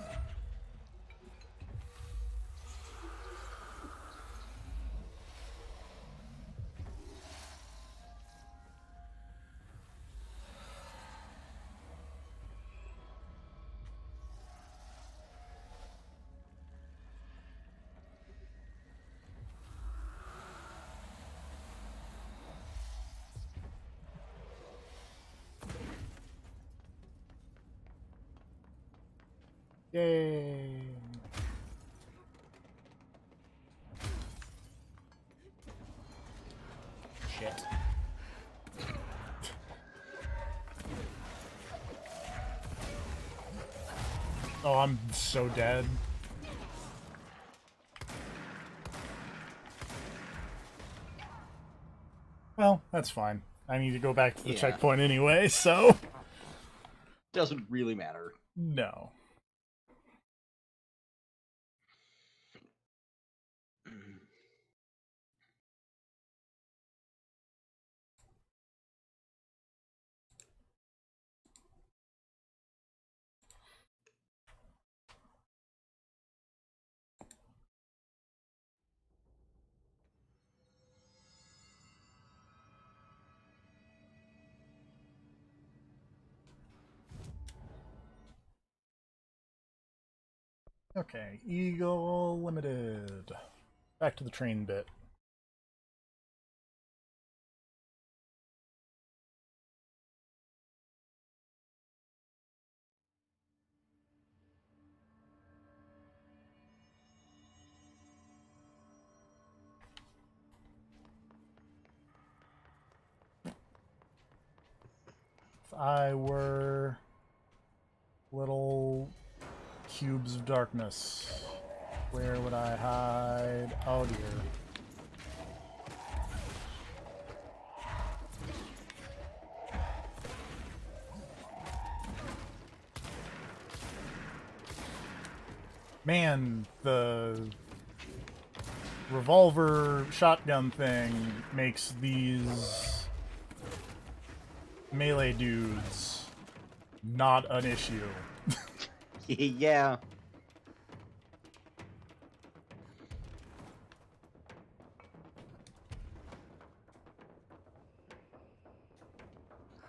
Yay! Shit. Oh, I'm so dead. Well, that's fine. I need to go back to the Yeah. checkpoint anyway, so... Doesn't really matter. No. Okay, Eagle Limited. Back to the train bit. If I were little cubes of darkness, where would I hide? Oh dear. Man, the revolver shotgun thing makes these melee dudes not an issue. Yeah.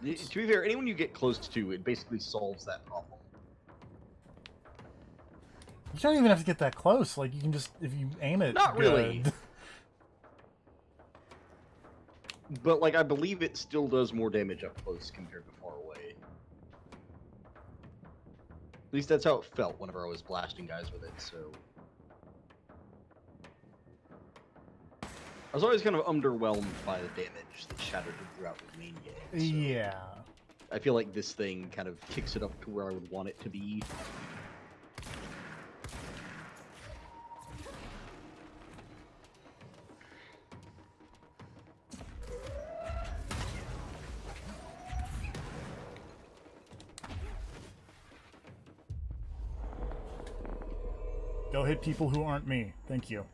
To be fair, anyone you get close to, it basically solves that problem. You don't even have to get that close. Like, you can just, if you aim it Not really. good. But, like, I believe it still does more damage up close compared to far away. At least that's how it felt whenever I was blasting guys with it, so... I was always kind of underwhelmed by the damage that Shatter did throughout the main game. So Yeah. I feel like this thing kind of kicks it up to where I would want it to be. Go hit people who aren't me. Thank you.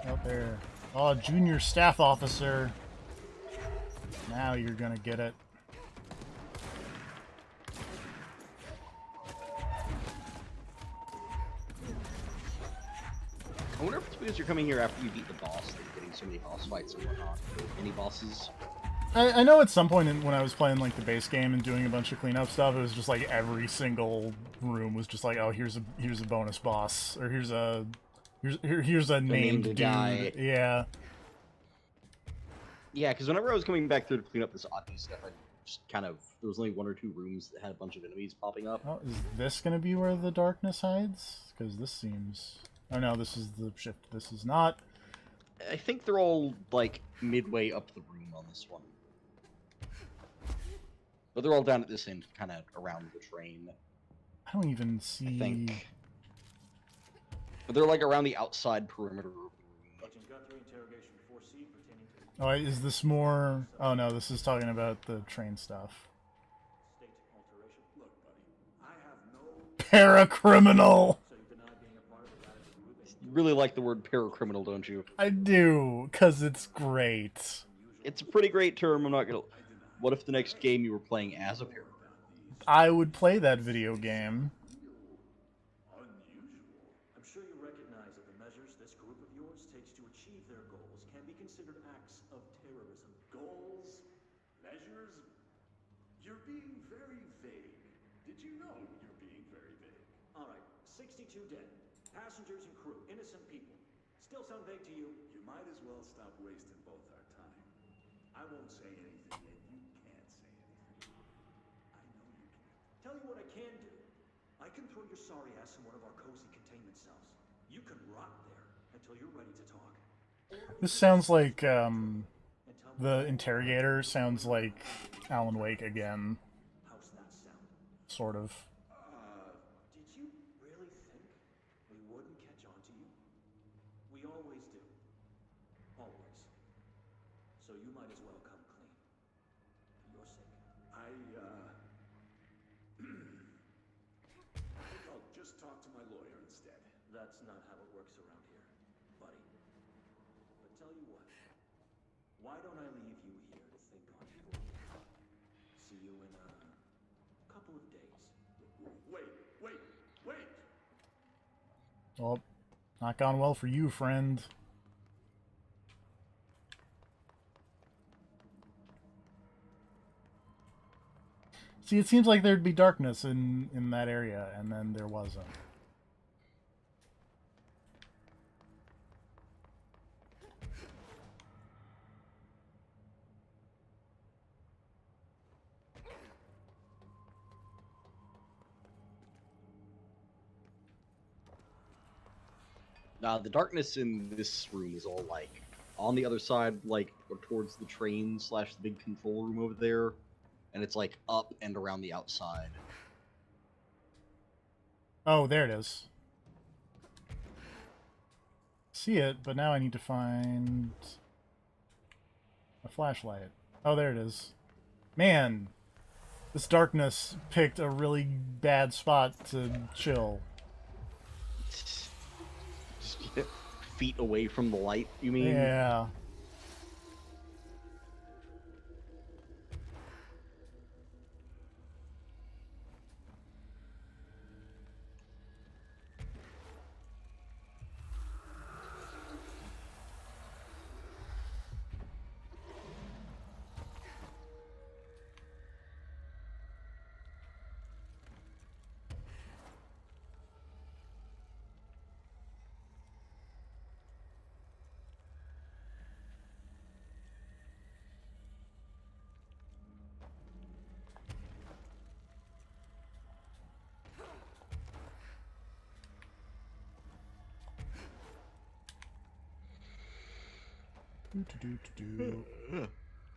Out there. Oh, junior staff officer. Now you're gonna get it. I wonder if it's because you're coming here after you beat the boss that you're getting so many boss fights and whatnot. Any bosses? I know at some point when I was playing like the base game and doing a bunch of cleanup stuff, it was just like every single room was just like, oh, here's a bonus boss, or here's a named dude. Guy. Yeah. Yeah, because whenever I was coming back through to clean up this Aki stuff, I just kind of... There was only one or two rooms that had a bunch of enemies popping up. Oh, is this gonna be where the darkness hides? Because this seems... Oh no, this is the shift. This is not. I think they're all, like, midway up the room on this one. But they're all down at this end, kind of around the train. I don't even see... I think. But they're, like, around the outside perimeter of the room. interrogation 4C pertaining to Oh, is this more? Oh no, this is talking about the train stuff. state alteration. Look, buddy, I have no. Paracriminal. So you deny being a part of the radical group and You really like the word paracriminal, don't you? I do, cause it's great. It's a pretty great term. I'm not gonna. What if the next game you were playing as a paracriminal? I would play that video game. Unusual. I'm sure you recognize that the measures this group of yours takes to achieve their goals can be considered acts of terrorism. Goals? Measures? You're being very vague. Did you know you're being very vague? All right, 62 dead. Passengers and crew, innocent people. Still sound vague to you? You might as well stop wasting both our time. I won't say anything, and you can't say anything. I know you can't. Tell you what I can do. I can throw your sorry ass in one of our cozy containment cells. You can rot there until you're ready to talk. This sounds like the interrogator sounds like Alan Wake again, How's that sound? sort of. Did you really think we wouldn't catch on to you? We always do. Always. So you might as well come clean. For your sake. I think I'll just talk to my lawyer instead. That's not how it works around here, buddy. But tell you what. Why don't I leave you here to think on for a while? See you in a couple of days. Wait! Well, not gone well for you, friend. See, it seems like there'd be darkness in that area, and then there wasn't. The darkness in this room is all like on the other side, like or towards the train / the big control room over there, and it's like up and around the outside. Oh, there it is. See it, but now I need to find a flashlight. Oh, there it is. Man, this darkness picked a really bad spot to chill. Just get feet away from the light, you mean? Yeah.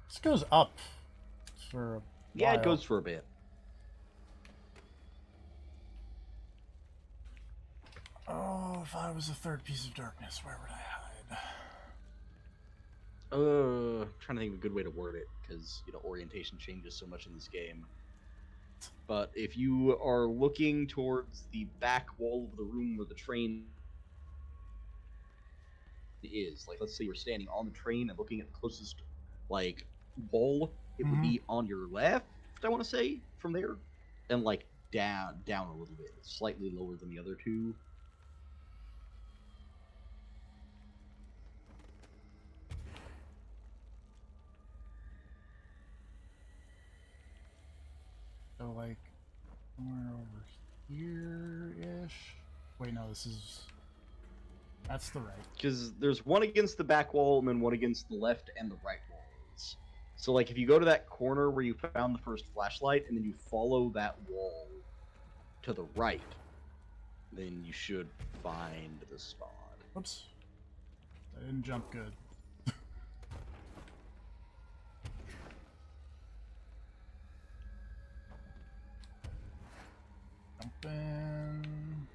This goes up for a Yeah, while. it goes for a bit. Oh, if I was a third piece of darkness, where would I hide? Trying to think of a good way to word it, because, you know, orientation changes so much in this game. But if you are looking towards the back wall of the room where the train is, like, let's say you're standing on the train and looking at the closest, like, wall, it would be on your left, I want to say, from there, and, like, down a little bit. It's slightly lower than the other two. So, like, somewhere over here-ish? Wait, no, this is... That's the right. Because there's one against the back wall and then one against the left and the right walls. So, like, if you go to that corner where you found the first flashlight and then you follow that wall to the right, then you should find the spot. Whoops. I didn't jump good. Jumping.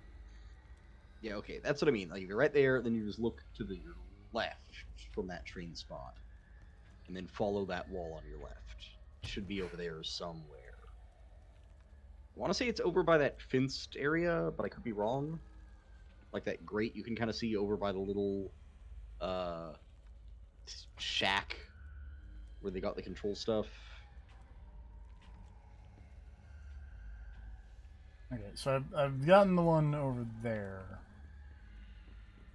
Yeah, okay, that's what I mean. Like, if you're right there, then you just look to the your left. from that train spot, and then follow that wall on your left. It should be over there somewhere. I want to say it's over by that fenced area, but I could be wrong. Like that grate you can kind of see over by the little shack where they got the control stuff. Okay, so I've gotten the one over there.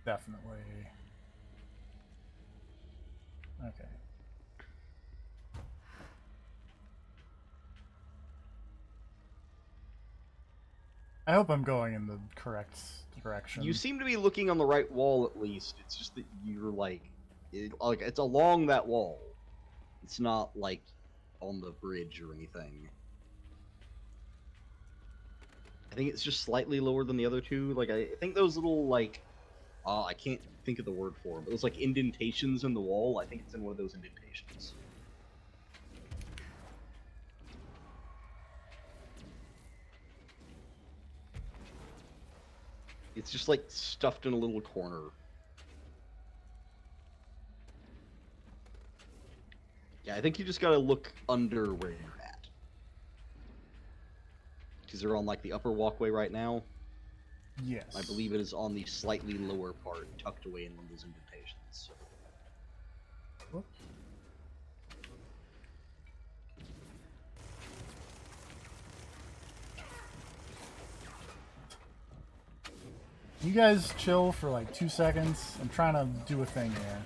Definitely. Okay. I hope I'm going in the correct direction. You seem to be looking on the right wall at least. It's just that you're like it's along that wall. It's not like on the bridge or anything. I think it's just slightly lower than the other two. Like I think those little like I can't think of the word for them, but those like indentations in the wall. I think it's in one of those indentations. It's just like stuffed in a little corner. Yeah, I think you just gotta look under where you're at. Because they're on like the upper walkway right now. Yes. I believe it is on the slightly lower part, tucked away in one of those indentations. Whoops. You guys chill for like 2 seconds. I'm trying to do a thing here.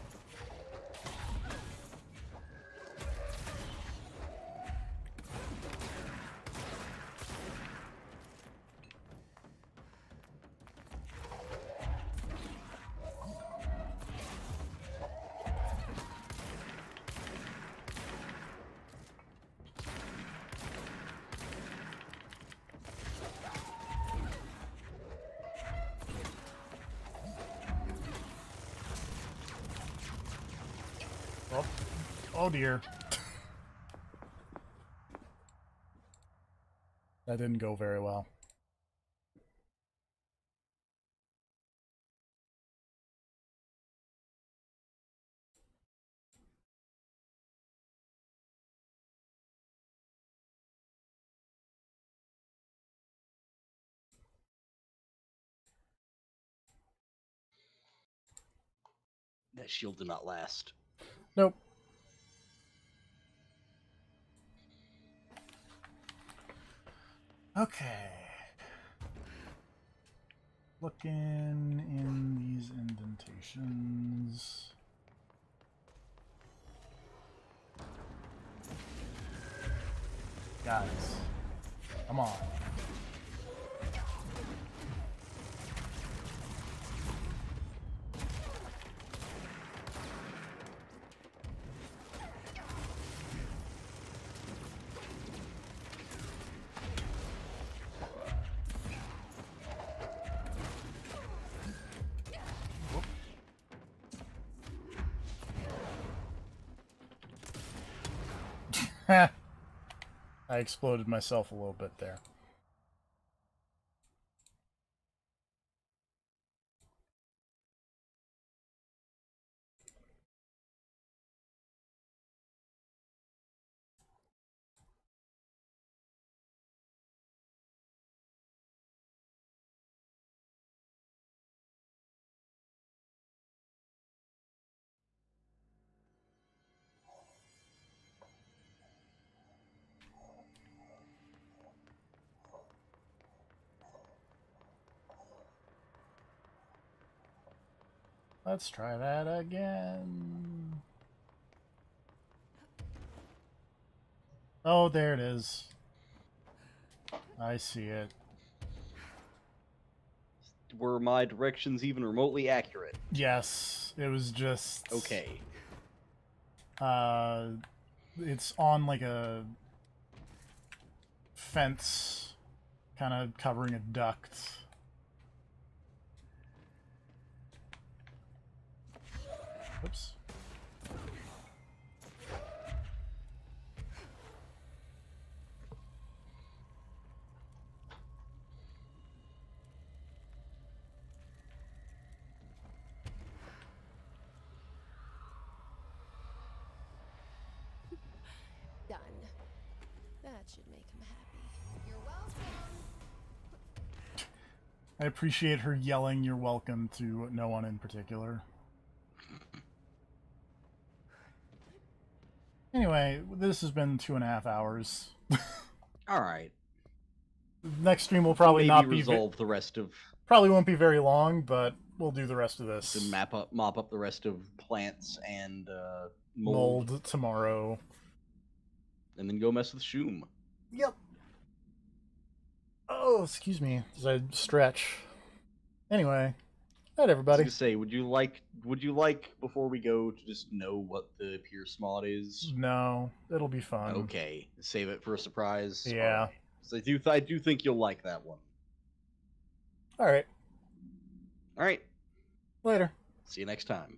Oh dear. That didn't go very well. That shield did not last. Nope. Okay. Looking in these indentations. Guys, come on. I exploded myself a little bit there. Let's try that again. Oh, there it is. I see it. Were my directions even remotely accurate? Yes, it was just... Okay. It's on like a fence, kind of covering a duct. Oops. That should make him happy. You're welcome. I appreciate her yelling "You're welcome" to no one in particular. Anyway, this has been 2.5 hours. All right. Next stream will probably Maybe not be resolve the rest of probably won't be very long, but we'll do the rest of this. to mop up the rest of plants and mold, Mold tomorrow. and then go mess with Shoom. Yep. Oh, excuse me. As I stretch. Anyway, night I was everybody. gonna say, would you like before we go to just know what the Pierce mod is? No, it'll be fun. Okay, save it for a surprise. Yeah. Alright. So I do think you'll like that one. All right. All right. Later. See you next time.